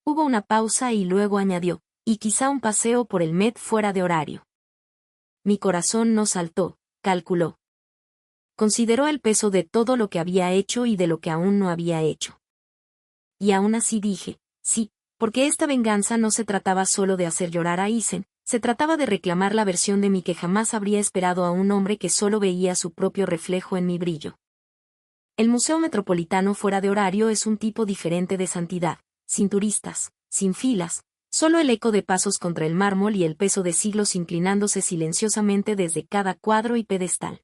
Hubo una pausa y luego añadió, y quizá un paseo por el Met fuera de horario. Mi corazón no saltó, calculó. Consideró el peso de todo lo que había hecho y de lo que aún no había hecho. Y aún así dije, sí, porque esta venganza no se trataba solo de hacer llorar a Ethan, se trataba de reclamar la versión de mí que jamás habría esperado a un hombre que solo veía su propio reflejo en mi brillo. El Museo Metropolitano fuera de horario es un tipo diferente de santidad, sin turistas, sin filas, solo el eco de pasos contra el mármol y el peso de siglos inclinándose silenciosamente desde cada cuadro y pedestal.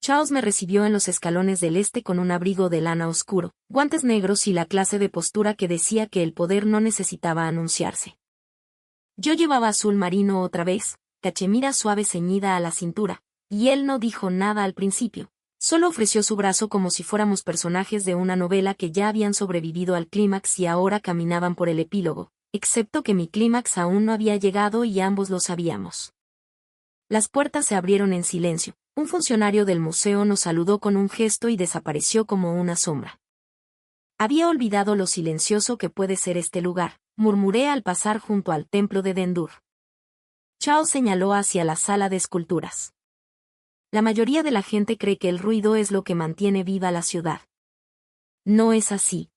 Charles me recibió en los escalones del este con un abrigo de lana oscuro, guantes negros y la clase de postura que decía que el poder no necesitaba anunciarse. Yo llevaba azul marino otra vez, cachemira suave ceñida a la cintura, y él no dijo nada al principio, solo ofreció su brazo como si fuéramos personajes de una novela que ya habían sobrevivido al clímax y ahora caminaban por el epílogo, excepto que mi clímax aún no había llegado y ambos lo sabíamos. Las puertas se abrieron en silencio. Un funcionario del museo nos saludó con un gesto y desapareció como una sombra. Había olvidado lo silencioso que puede ser este lugar, murmuré al pasar junto al templo de Dendur. Charles señaló hacia la sala de esculturas. La mayoría de la gente cree que el ruido es lo que mantiene viva la ciudad. No es así.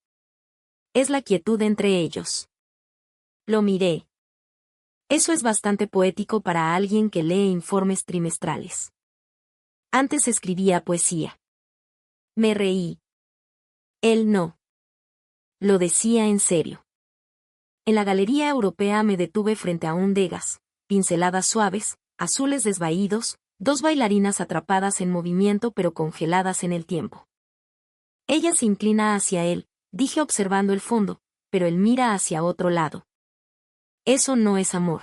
Es la quietud entre ellos. Lo miré. Eso es bastante poético para alguien que lee informes trimestrales. Antes escribía poesía. Me reí. Él no. Lo decía en serio. En la Galería Europea me detuve frente a un Degas, pinceladas suaves, azules desvaídos, dos bailarinas atrapadas en movimiento pero congeladas en el tiempo. Ella se inclina hacia él, dije observando el fondo, pero él mira hacia otro lado. Eso no es amor.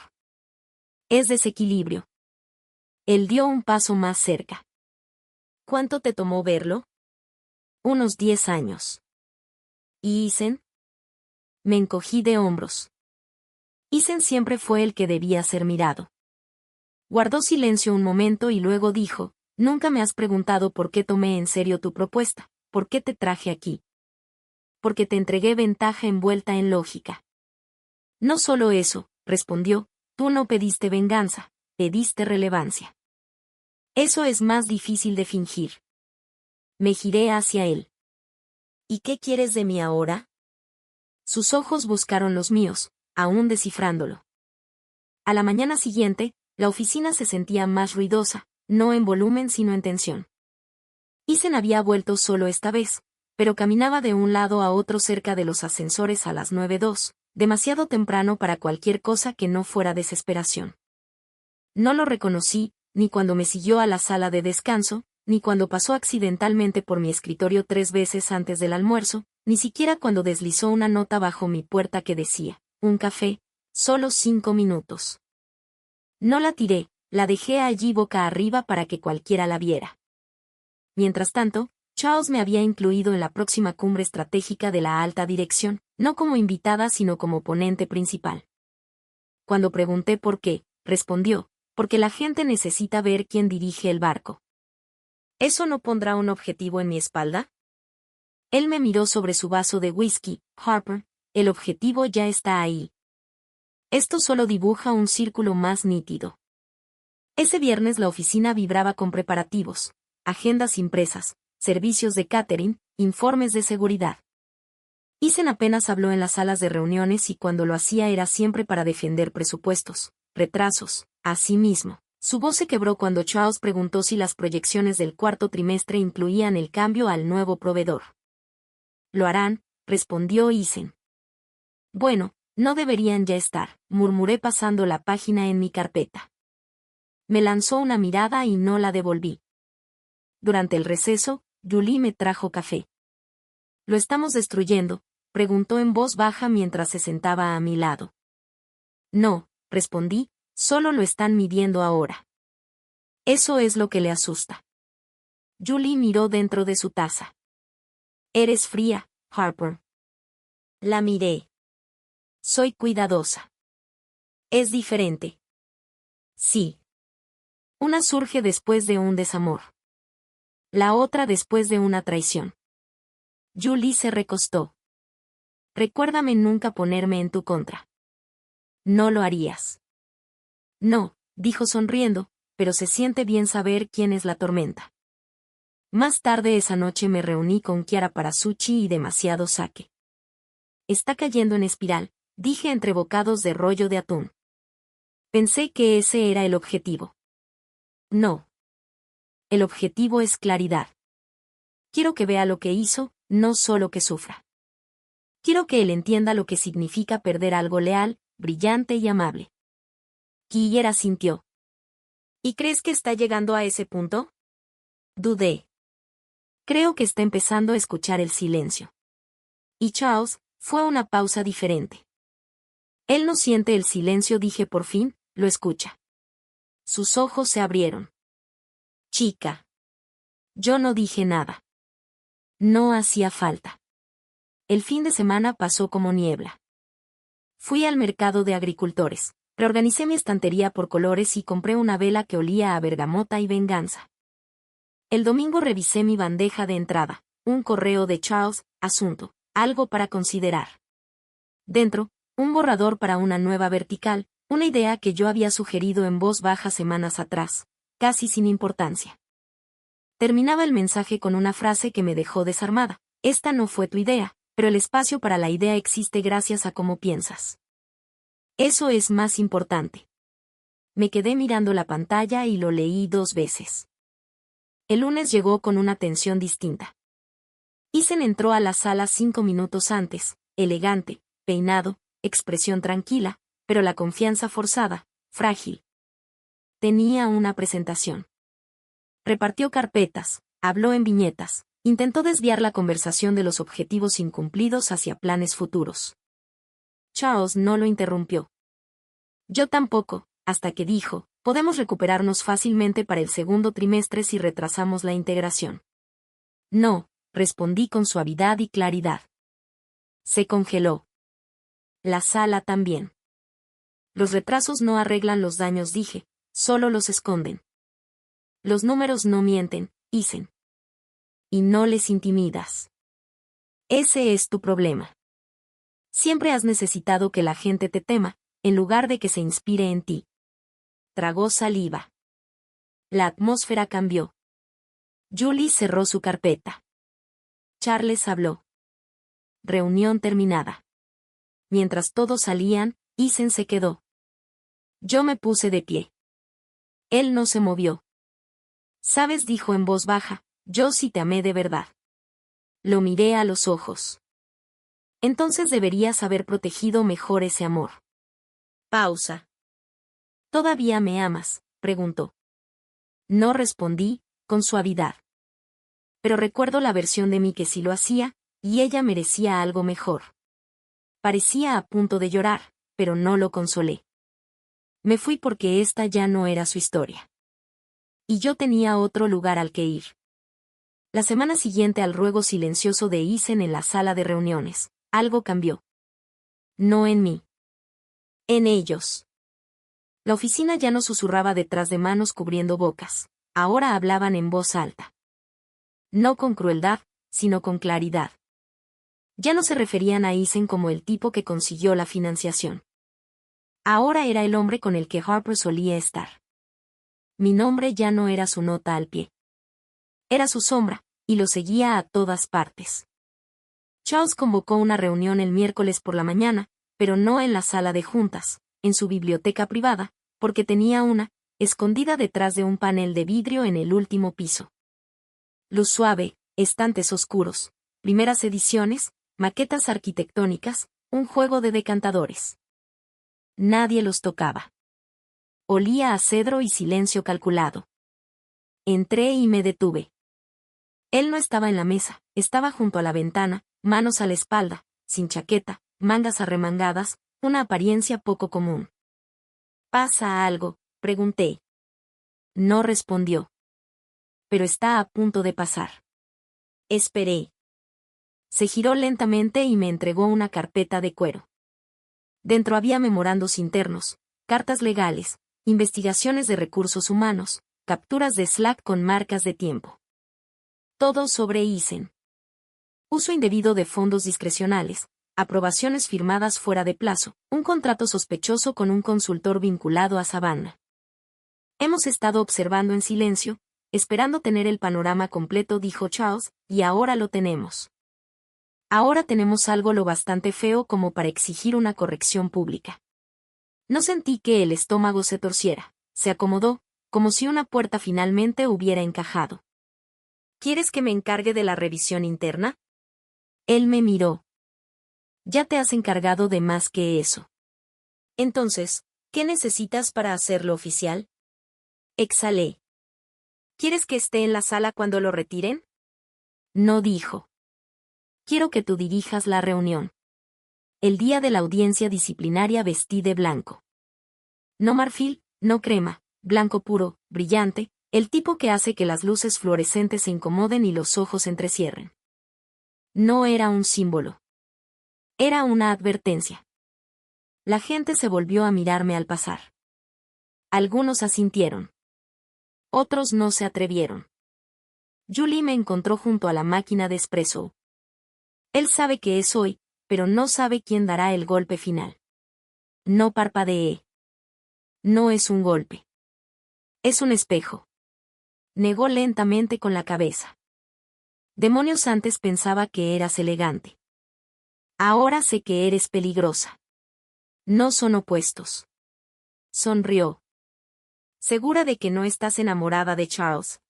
Es desequilibrio. Él dio un paso más cerca. ¿Cuánto te tomó verlo? Unos 10 años. ¿Y Ethan? Me encogí de hombros. Ethan siempre fue el que debía ser mirado. Guardó silencio un momento y luego dijo, nunca me has preguntado por qué tomé en serio tu propuesta, por qué te traje aquí. Porque te entregué ventaja envuelta en lógica. No solo eso, respondió, tú no pediste venganza, pediste relevancia. Eso es más difícil de fingir. Me giré hacia él. ¿Y qué quieres de mí ahora? Sus ojos buscaron los míos, aún descifrándolo. A la mañana siguiente, la oficina se sentía más ruidosa, no en volumen sino en tensión. Ethan había vuelto solo esta vez, pero caminaba de un lado a otro cerca de los ascensores a las 9:02, demasiado temprano para cualquier cosa que no fuera desesperación. No lo reconocí, ni cuando me siguió a la sala de descanso, ni cuando pasó accidentalmente por mi escritorio 3 veces antes del almuerzo, ni siquiera cuando deslizó una nota bajo mi puerta que decía, un café, solo 5 minutos. No la tiré, la dejé allí boca arriba para que cualquiera la viera. Mientras tanto, Charles me había incluido en la próxima cumbre estratégica de la alta dirección, no como invitada sino como ponente principal. Cuando pregunté por qué, respondió, Porque la gente necesita ver quién dirige el barco. ¿Eso no pondrá un objetivo en mi espalda? Él me miró sobre su vaso de whisky. Harper, el objetivo ya está ahí. Esto solo dibuja un círculo más nítido. Ese viernes la oficina vibraba con preparativos, agendas impresas, servicios de catering, informes de seguridad. Eisen apenas habló en las salas de reuniones y cuando lo hacía era siempre para defender presupuestos, retrasos, a sí mismo. Su voz se quebró cuando Charles preguntó si las proyecciones del cuarto trimestre incluían el cambio al nuevo proveedor. Lo harán, respondió Eisen. Bueno, no deberían ya estar, murmuré pasando la página en mi carpeta. Me lanzó una mirada y no la devolví. Durante el receso, Julie me trajo café. ¿Lo estamos destruyendo?, preguntó en voz baja mientras se sentaba a mi lado. No, respondí, solo lo están midiendo ahora. Eso es lo que le asusta. Julie miró dentro de su taza. Eres fría, Harper. La miré. Soy cuidadosa. Es diferente. Sí. Una surge después de un desamor. La otra después de una traición. Julie se recostó. Recuérdame nunca ponerme en tu contra. No lo harías. No, dijo sonriendo, pero se siente bien saber quién es la tormenta. Más tarde esa noche me reuní con Kiara para sushi y demasiado sake. Está cayendo en espiral, dije entre bocados de rollo de atún. Pensé que ese era el objetivo. No. El objetivo es claridad. Quiero que vea lo que hizo, no solo que sufra. Quiero que él entienda lo que significa perder algo leal, brillante y amable. Kiara sintió. ¿Y crees que está llegando a ese punto? Dudé. Creo que está empezando a escuchar el silencio. Y Charles, fue una pausa diferente. Él no siente el silencio, dije por fin, lo escucha. Sus ojos se abrieron. Chica. Yo no dije nada. No hacía falta. El fin de semana pasó como niebla. Fui al mercado de agricultores, reorganicé mi estantería por colores y compré una vela que olía a bergamota y venganza. El domingo revisé mi bandeja de entrada, un correo de Charles, asunto, algo para considerar. Dentro, un borrador para una nueva vertical, una idea que yo había sugerido en voz baja semanas atrás, casi sin importancia. Terminaba el mensaje con una frase que me dejó desarmada. Esta no fue tu idea, pero el espacio para la idea existe gracias a cómo piensas. Eso es más importante. Me quedé mirando la pantalla y lo leí 2 veces. El lunes llegó con una tensión distinta. Eisen entró a la sala 5 minutos antes, elegante, peinado, expresión tranquila, pero la confianza forzada, frágil. Tenía una presentación. Repartió carpetas, habló en viñetas, intentó desviar la conversación de los objetivos incumplidos hacia planes futuros. Charles no lo interrumpió. Yo tampoco, hasta que dijo, podemos recuperarnos fácilmente para el segundo trimestre si retrasamos la integración. No, respondí con suavidad y claridad. Se congeló. La sala también. Los retrasos no arreglan los daños, dije, solo los esconden. Los números no mienten, Eisen. Y no les intimidas. Ese es tu problema. Siempre has necesitado que la gente te tema, en lugar de que se inspire en ti. Tragó saliva. La atmósfera cambió. Julie cerró su carpeta. Charles habló. Reunión terminada. Mientras todos salían, Eisen se quedó. Yo me puse de pie. Él no se movió. Sabes, dijo en voz baja, yo sí te amé de verdad. Lo miré a los ojos. Entonces deberías haber protegido mejor ese amor. Pausa. ¿Todavía me amas?, preguntó. No respondí, con suavidad. Pero recuerdo la versión de mí que sí lo hacía, y ella merecía algo mejor. Parecía a punto de llorar, pero no lo consolé. Me fui porque esta ya no era su historia. Y yo tenía otro lugar al que ir. La semana siguiente al ruego silencioso de Eisen en la sala de reuniones, algo cambió. No en mí. En ellos. La oficina ya no susurraba detrás de manos cubriendo bocas. Ahora hablaban en voz alta. No con crueldad, sino con claridad. Ya no se referían a Eisen como el tipo que consiguió la financiación. Ahora era el hombre con el que Harper solía estar. Mi nombre ya no era su nota al pie. Era su sombra, y lo seguía a todas partes. Charles convocó una reunión el miércoles por la mañana, pero no en la sala de juntas, en su biblioteca privada, porque tenía una, escondida detrás de un panel de vidrio en el último piso. Luz suave, estantes oscuros, primeras ediciones, maquetas arquitectónicas, un juego de decantadores. Nadie los tocaba. Olía a cedro y silencio calculado. Entré y me detuve. Él no estaba en la mesa, estaba junto a la ventana, manos a la espalda, sin chaqueta, mangas arremangadas, una apariencia poco común. ¿Pasa algo?, pregunté. No respondió. Pero está a punto de pasar. Esperé. Se giró lentamente y me entregó una carpeta de cuero. Dentro había memorandos internos, cartas legales, investigaciones de recursos humanos, capturas de Slack con marcas de tiempo. Todo sobre Eisen. Uso indebido de fondos discrecionales, aprobaciones firmadas fuera de plazo, un contrato sospechoso con un consultor vinculado a Savannah. Hemos estado observando en silencio, esperando tener el panorama completo, dijo Charles, y ahora lo tenemos. Ahora tenemos algo lo bastante feo como para exigir una corrección pública. No sentí que el estómago se torciera, se acomodó, como si una puerta finalmente hubiera encajado. ¿Quieres que me encargue de la revisión interna? Él me miró. Ya te has encargado de más que eso. Entonces, ¿qué necesitas para hacerlo oficial? Exhalé. ¿Quieres que esté en la sala cuando lo retiren? No dijo. Quiero que tú dirijas la reunión. El día de la audiencia disciplinaria vestí de blanco. No marfil, no crema, blanco puro, brillante, el tipo que hace que las luces fluorescentes se incomoden y los ojos se entrecierren. No era un símbolo. Era una advertencia. La gente se volvió a mirarme al pasar. Algunos asintieron. Otros no se atrevieron. Julie me encontró junto a la máquina de espresso. Él sabe que es hoy, pero no sabe quién dará el golpe final. No parpadeé. No es un golpe. Es un espejo. Negó lentamente con la cabeza. Demonios, antes pensaba que eras elegante. Ahora sé que eres peligrosa. No son opuestos. Sonrió. ¿Segura de que no estás enamorada de Charles?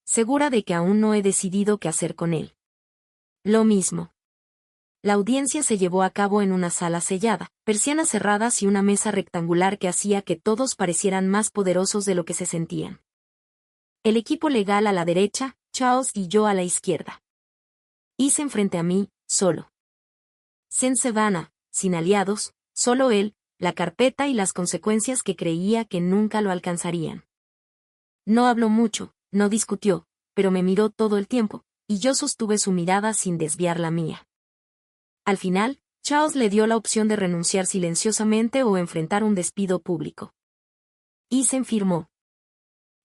¿Segura de que aún no he decidido qué hacer con él? Lo mismo. La audiencia se llevó a cabo en una sala sellada, persianas cerradas y una mesa rectangular que hacía que todos parecieran más poderosos de lo que se sentían. El equipo legal a la derecha, Charles y yo a la izquierda. Eisen frente a mí, solo. Sen Savannah, sin aliados, solo él, la carpeta y las consecuencias que creía que nunca lo alcanzarían. No habló mucho, no discutió, pero me miró todo el tiempo, y yo sostuve su mirada sin desviar la mía. Al final, Charles le dio la opción de renunciar silenciosamente o enfrentar un despido público. Eisen firmó.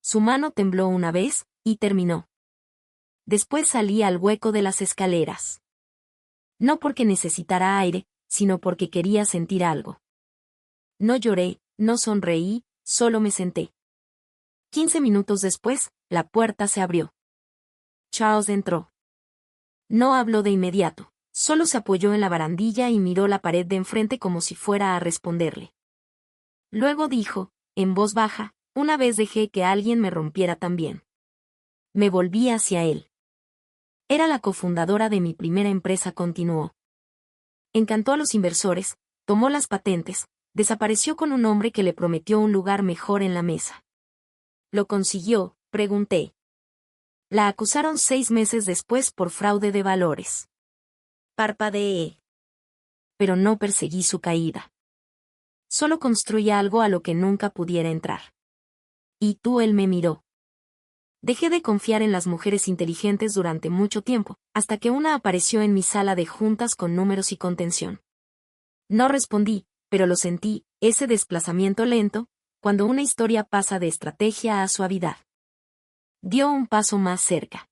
Su mano tembló una vez, y terminó. Después salí al hueco de las escaleras. No porque necesitara aire, sino porque quería sentir algo. No lloré, no sonreí, solo me senté. 15 minutos después, la puerta se abrió. Charles entró. No habló de inmediato, solo se apoyó en la barandilla y miró la pared de enfrente como si fuera a responderle. Luego dijo, en voz baja, una vez dejé que alguien me rompiera también. Me volví hacia él. Era la cofundadora de mi primera empresa, continuó. Encantó a los inversores, tomó las patentes, desapareció con un hombre que le prometió un lugar mejor en la mesa. ¿Lo consiguió?, pregunté. La acusaron 6 meses después por fraude de valores. Parpadeé. Pero no perseguí su caída. Solo construí algo a lo que nunca pudiera entrar. ¿Y tú? Él me miró. Dejé de confiar en las mujeres inteligentes durante mucho tiempo, hasta que una apareció en mi sala de juntas con números y contención. No respondí, pero lo sentí, ese desplazamiento lento, cuando una historia pasa de estrategia a suavidad. Dio un paso más cerca.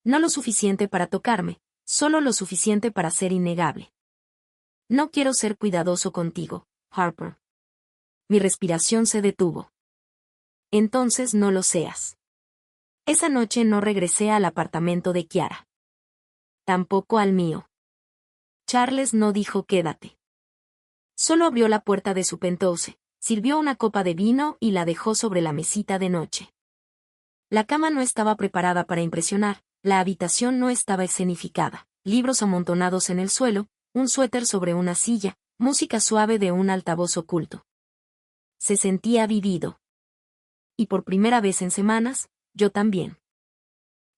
No lo suficiente para tocarme, solo lo suficiente para ser innegable. No quiero ser cuidadoso contigo, Harper. Mi respiración se detuvo. Entonces no lo seas. Esa noche no regresé al apartamento de Kiara. Tampoco al mío. Charles no dijo quédate. Solo abrió la puerta de su penthouse, sirvió una copa de vino y la dejó sobre la mesita de noche. La cama no estaba preparada para impresionar, la habitación no estaba escenificada, libros amontonados en el suelo, un suéter sobre una silla, música suave de un altavoz oculto. Se sentía vivido. Y por primera vez en semanas, yo también.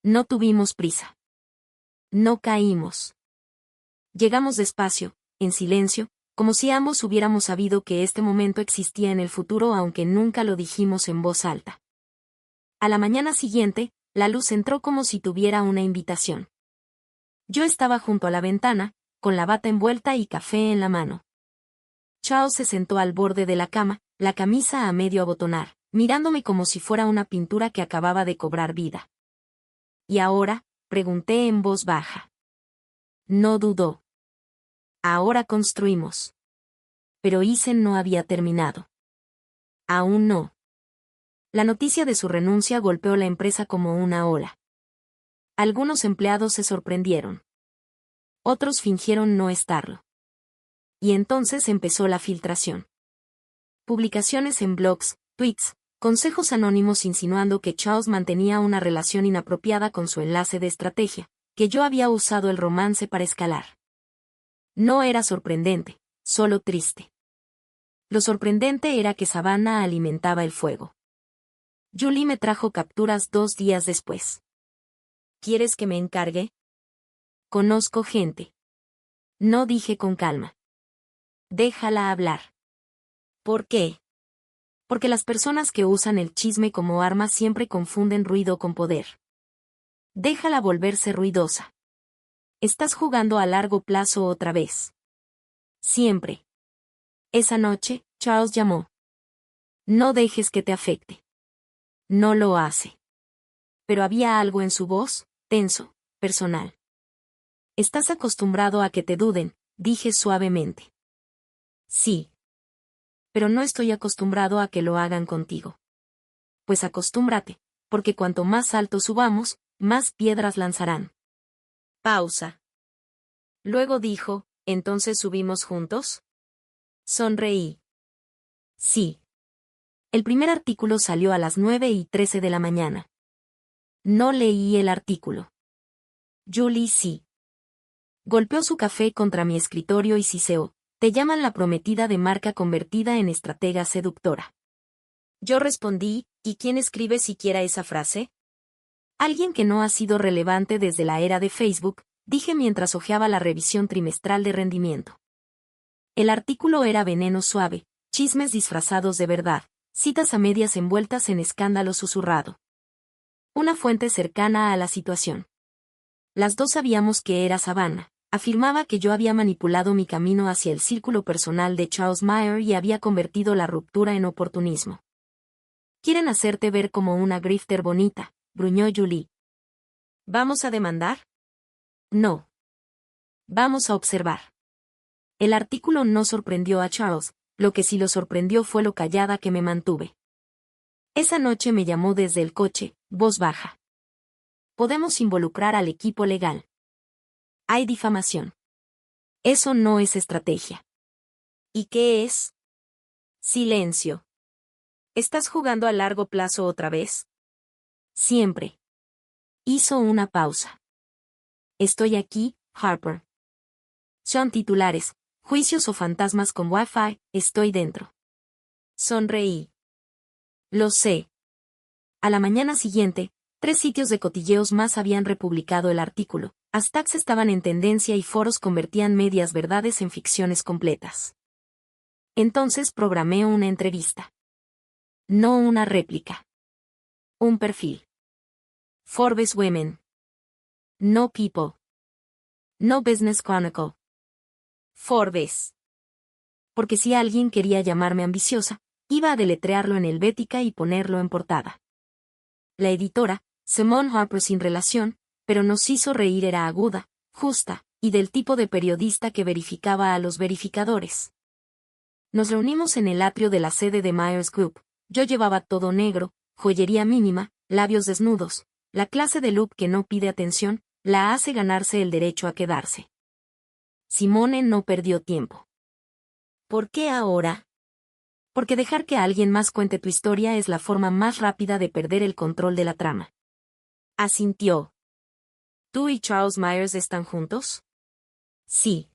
No tuvimos prisa. No caímos. Llegamos despacio, en silencio, como si ambos hubiéramos sabido que este momento existía en el futuro aunque nunca lo dijimos en voz alta. A la mañana siguiente, la luz entró como si tuviera una invitación. Yo estaba junto a la ventana, con la bata envuelta y café en la mano. Charles se sentó al borde de la cama, la camisa a medio abotonar, mirándome como si fuera una pintura que acababa de cobrar vida. ¿Y ahora? Pregunté en voz baja. No dudó. Ahora construimos. Pero Eisen no había terminado. Aún no. La noticia de su renuncia golpeó la empresa como una ola. Algunos empleados se sorprendieron. Otros fingieron no estarlo. Y entonces empezó la filtración. Publicaciones en blogs, tweets, consejos anónimos insinuando que Charles mantenía una relación inapropiada con su enlace de estrategia, que yo había usado el romance para escalar. No era sorprendente, solo triste. Lo sorprendente era que Savannah alimentaba el fuego. Julie me trajo capturas 2 días después. ¿Quieres que me encargue? Conozco gente. No dije con calma. Déjala hablar. ¿Por qué? Porque las personas que usan el chisme como arma siempre confunden ruido con poder. Déjala volverse ruidosa. Estás jugando a largo plazo otra vez. Siempre. Esa noche, Charles llamó. No dejes que te afecte. No lo hace. Pero había algo en su voz, tenso, personal. Estás acostumbrado a que te duden, dije suavemente. Sí. Pero no estoy acostumbrado a que lo hagan contigo. Pues acostúmbrate, porque cuanto más alto subamos, más piedras lanzarán. Pausa. Luego dijo, ¿entonces subimos juntos? Sonreí. Sí. El primer artículo salió a las 9:13 de la mañana. No leí el artículo. Julie sí. Golpeó su café contra mi escritorio y siseó. Te llaman la prometida de marca convertida en estratega seductora. Yo respondí, ¿y quién escribe siquiera esa frase? Alguien que no ha sido relevante desde la era de Facebook, dije mientras hojeaba la revisión trimestral de rendimiento. El artículo era veneno suave, chismes disfrazados de verdad, citas a medias envueltas en escándalo susurrado. Una fuente cercana a la situación. Las dos sabíamos que era Savannah. Afirmaba que yo había manipulado mi camino hacia el círculo personal de Charles Meyer y había convertido la ruptura en oportunismo. Quieren hacerte ver como una grifter bonita, gruñó Julie. ¿Vamos a demandar? No. Vamos a observar. El artículo no sorprendió a Charles, lo que sí lo sorprendió fue lo callada que me mantuve. Esa noche me llamó desde el coche, voz baja. Podemos involucrar al equipo legal. Hay difamación. Eso no es estrategia. ¿Y qué es? Silencio. ¿Estás jugando a largo plazo otra vez? Siempre. Hizo una pausa. Estoy aquí, Harper. Son titulares, juicios o fantasmas con Wi-Fi, estoy dentro. Sonreí. Lo sé. A la mañana siguiente, 3 sitios de cotilleos más habían republicado el artículo. Hashtags estaban en tendencia y foros convertían medias verdades en ficciones completas. Entonces programé una entrevista. No una réplica. Un perfil. Forbes Women. No People. No Business Chronicle. Forbes. Porque si alguien quería llamarme ambiciosa, Iba a deletrearlo en Helvética y ponerlo en portada. La editora, Simone Harper sin relación, pero nos hizo reír, era aguda, justa, y del tipo de periodista que verificaba a los verificadores. Nos reunimos en el atrio de la sede de Myers Group. Yo llevaba todo negro, joyería mínima, labios desnudos, la clase de look que no pide atención, la hace ganarse el derecho a quedarse. Simone no perdió tiempo. ¿Por qué ahora? Porque dejar que alguien más cuente tu historia es la forma más rápida de perder el control de la trama. Asintió. ¿Tú y Charles Myers están juntos? Sí.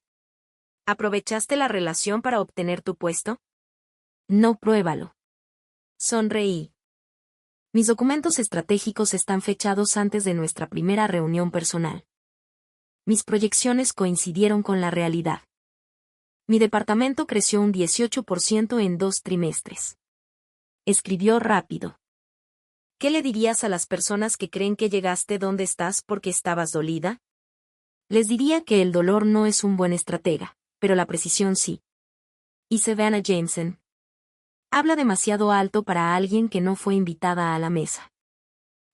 ¿Aprovechaste la relación para obtener tu puesto? No, pruébalo. Sonreí. Mis documentos estratégicos están fechados antes de nuestra primera reunión personal. Mis proyecciones coincidieron con la realidad. Mi departamento creció un 18% en 2 trimestres. Escribió rápido. ¿Qué le dirías a las personas que creen que llegaste donde estás porque estabas dolida? Les diría que el dolor no es un buen estratega, pero la precisión sí. Y Savannah Jameson. Habla demasiado alto para alguien que no fue invitada a la mesa.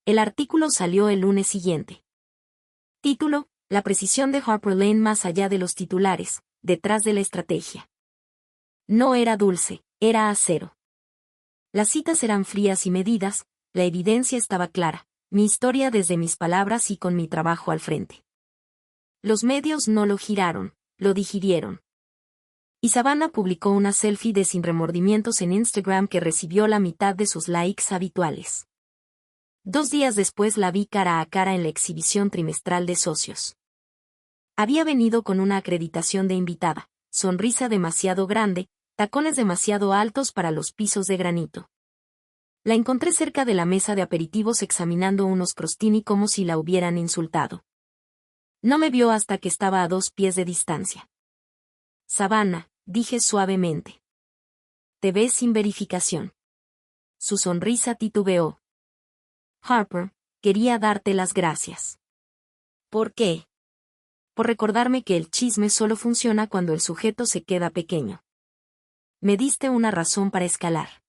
El artículo salió el lunes siguiente. Título: La precisión de Harper Lane más allá de los titulares, detrás de la estrategia. No era dulce, era acero. Las citas eran frías y medidas, la evidencia estaba clara, mi historia desde mis palabras y con mi trabajo al frente. Los medios no lo giraron, lo digirieron. Y Savannah publicó una selfie de sin remordimientos en Instagram que recibió la mitad de sus likes habituales. 2 días después la vi cara a cara en la exhibición trimestral de socios. Había venido con una acreditación de invitada, sonrisa demasiado grande, tacones demasiado altos para los pisos de granito. La encontré cerca de la mesa de aperitivos examinando unos crostini como si la hubieran insultado. No me vio hasta que estaba a 2 pies de distancia. Savannah, dije suavemente. Te ves sin verificación. Su sonrisa titubeó. Harper, quería darte las gracias. ¿Por qué? Por recordarme que el chisme solo funciona cuando el sujeto se queda pequeño. Me diste una razón para escalar.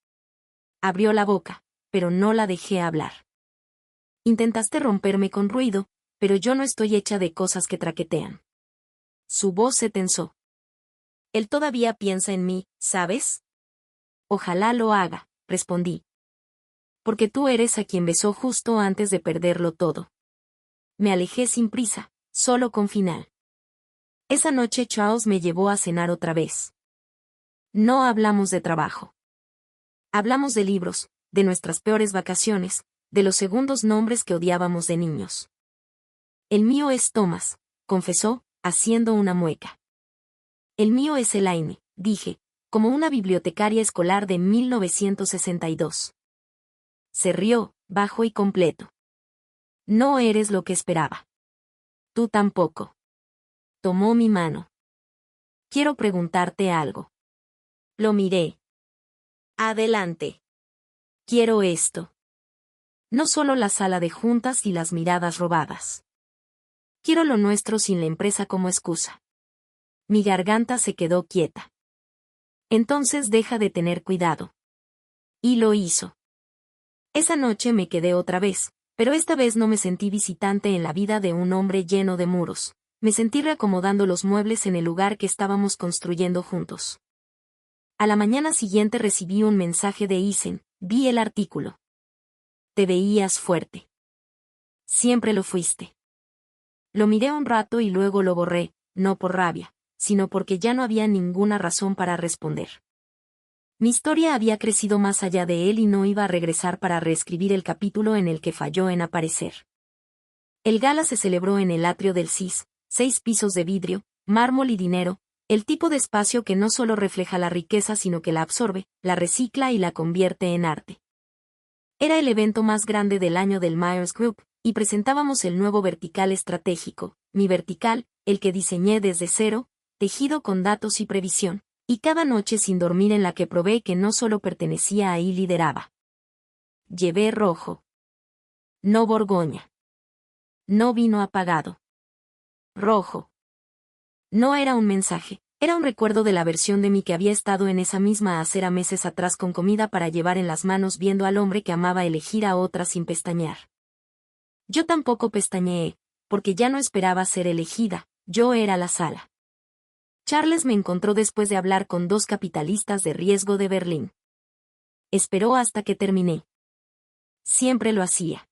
Abrió la boca, pero no la dejé hablar. Intentaste romperme con ruido, pero yo no estoy hecha de cosas que traquetean. Su voz se tensó. Él todavía piensa en mí, ¿sabes? Ojalá lo haga, respondí. Porque tú eres a quien besó justo antes de perderlo todo. Me alejé sin prisa, solo con final. Esa noche Charles me llevó a cenar otra vez. No hablamos de trabajo. Hablamos de libros, de nuestras peores vacaciones, de los segundos nombres que odiábamos de niños. El mío es Thomas, confesó, haciendo una mueca. El mío es Elaine, dije, como una bibliotecaria escolar de 1962. Se rió, bajo y completo. No eres lo que esperaba. Tú tampoco. Tomó mi mano. Quiero preguntarte algo. Lo miré. Adelante. Quiero esto. No solo la sala de juntas y las miradas robadas. Quiero lo nuestro sin la empresa como excusa. Mi garganta se quedó quieta. Entonces deja de tener cuidado. Y lo hizo. Esa noche me quedé otra vez, pero esta vez no me sentí visitante en la vida de un hombre lleno de muros. Me sentí reacomodando los muebles en el lugar que estábamos construyendo juntos. A la mañana siguiente recibí un mensaje de Isen, vi el artículo. Te veías fuerte. Siempre lo fuiste. Lo miré un rato y luego lo borré, no por rabia, sino porque ya no había ninguna razón para responder. Mi historia había crecido más allá de él y no iba a regresar para reescribir el capítulo en el que falló en aparecer. El gala se celebró en el atrio del CIS, 6 pisos de vidrio, mármol y dinero, el tipo de espacio que no solo refleja la riqueza sino que la absorbe, la recicla y la convierte en arte. Era el evento más grande del año del Myers Group, y presentábamos el nuevo vertical estratégico, mi vertical, el que diseñé desde cero, tejido con datos y previsión, y cada noche sin dormir en la que probé que no solo pertenecía a y lideraba. Llevé rojo. No Borgoña. No vino apagado. Rojo. No era un mensaje, Era un recuerdo de la versión de mí que había estado en esa misma acera meses atrás con comida para llevar en las manos viendo al hombre que amaba elegir a otra sin pestañear. Yo tampoco pestañeé, porque ya no esperaba ser elegida, yo era la Sala. Charles me encontró después de hablar con 2 capitalistas de riesgo de Berlín. Esperó hasta que terminé. Siempre lo hacía.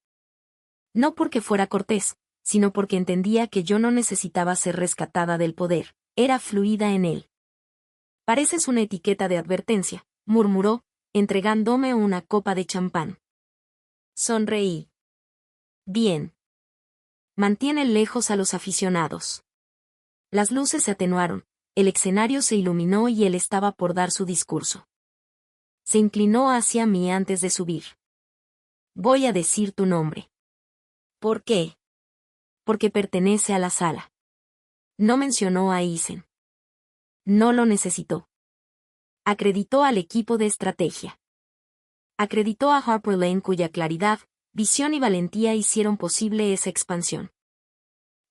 No porque fuera cortés, sino porque entendía que yo no necesitaba ser rescatada del poder, era fluida en él. Pareces una etiqueta de advertencia, murmuró, entregándome una copa de champán. Sonreí. Bien. Mantiene lejos a los aficionados. Las luces se atenuaron, el escenario se iluminó y él estaba por dar su discurso. Se inclinó hacia mí antes de subir. Voy a decir tu nombre. ¿Por qué? Porque pertenece a la Sala. No mencionó a Eisen. No lo necesitó. Acreditó al equipo de estrategia. Acreditó a Harper Lane cuya claridad, visión y valentía hicieron posible esa expansión.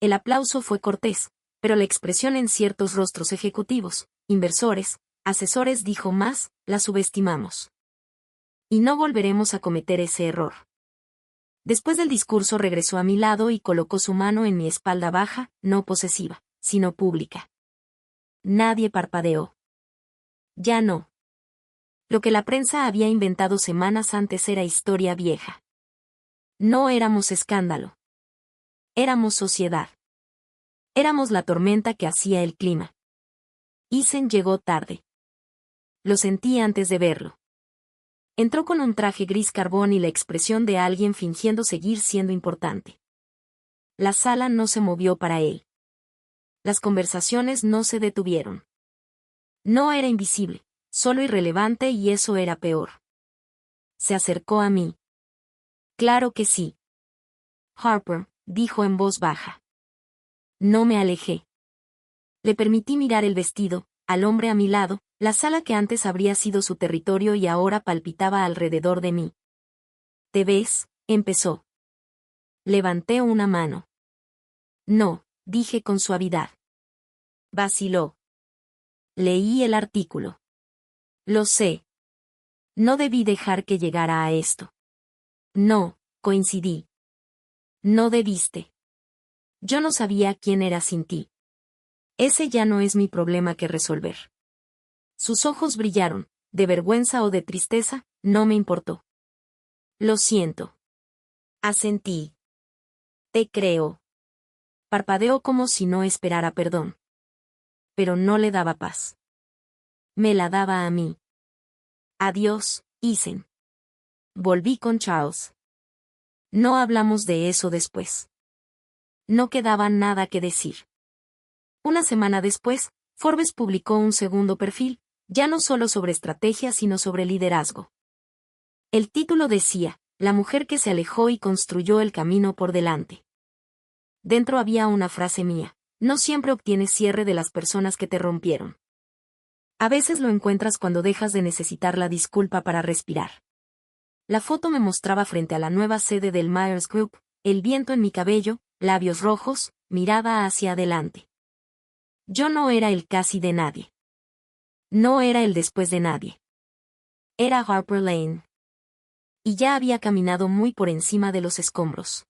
El aplauso fue cortés, pero la expresión en ciertos rostros ejecutivos, inversores, asesores dijo más, la subestimamos. Y no volveremos a cometer ese error. Después del discurso regresó a mi lado y colocó su mano en mi espalda baja, no posesiva, sino pública. Nadie parpadeó. Ya no. Lo que la prensa había inventado semanas antes era historia vieja. No éramos escándalo. Éramos sociedad. Éramos la tormenta que hacía el clima. Eisen llegó tarde. Lo sentí antes de verlo. Entró con un traje gris carbón y la expresión de alguien fingiendo seguir siendo importante. La sala no se movió para él. Las conversaciones no se detuvieron. No era invisible, solo irrelevante y eso era peor. Se acercó a mí. Claro que sí. Harper, dijo en voz baja. No me alejé. Le permití mirar el vestido, al hombre a mi lado, la sala que antes habría sido su territorio y ahora palpitaba alrededor de mí. ¿Te ves? Empezó. Levanté una mano. No, dije con suavidad. Vaciló. Leí el artículo. Lo sé. No debí dejar que llegara a esto. No, coincidí. No debiste. Yo no sabía quién era sin ti. Ese ya no es mi problema que resolver. Sus ojos brillaron, de vergüenza o de tristeza, no me importó. Lo siento. Asentí. Te creo. Parpadeó como si no esperara perdón. Pero no le daba paz. Me la daba a mí. Adiós, Eisen. Volví con Charles. No hablamos de eso después. No quedaba nada que decir. Una semana después, Forbes publicó un segundo perfil, ya no solo sobre estrategia sino sobre liderazgo. El título decía, La mujer que se alejó y construyó el camino por delante. Dentro había una frase mía, no siempre obtienes cierre de las personas que te rompieron. A veces lo encuentras cuando dejas de necesitar la disculpa para respirar. La foto me mostraba frente a la nueva sede del Myers Group, el viento en mi cabello, labios rojos, mirada hacia adelante. Yo no era el casi de nadie. No era el después de nadie. Era Harper Lane. Y ya había caminado muy por encima de los escombros.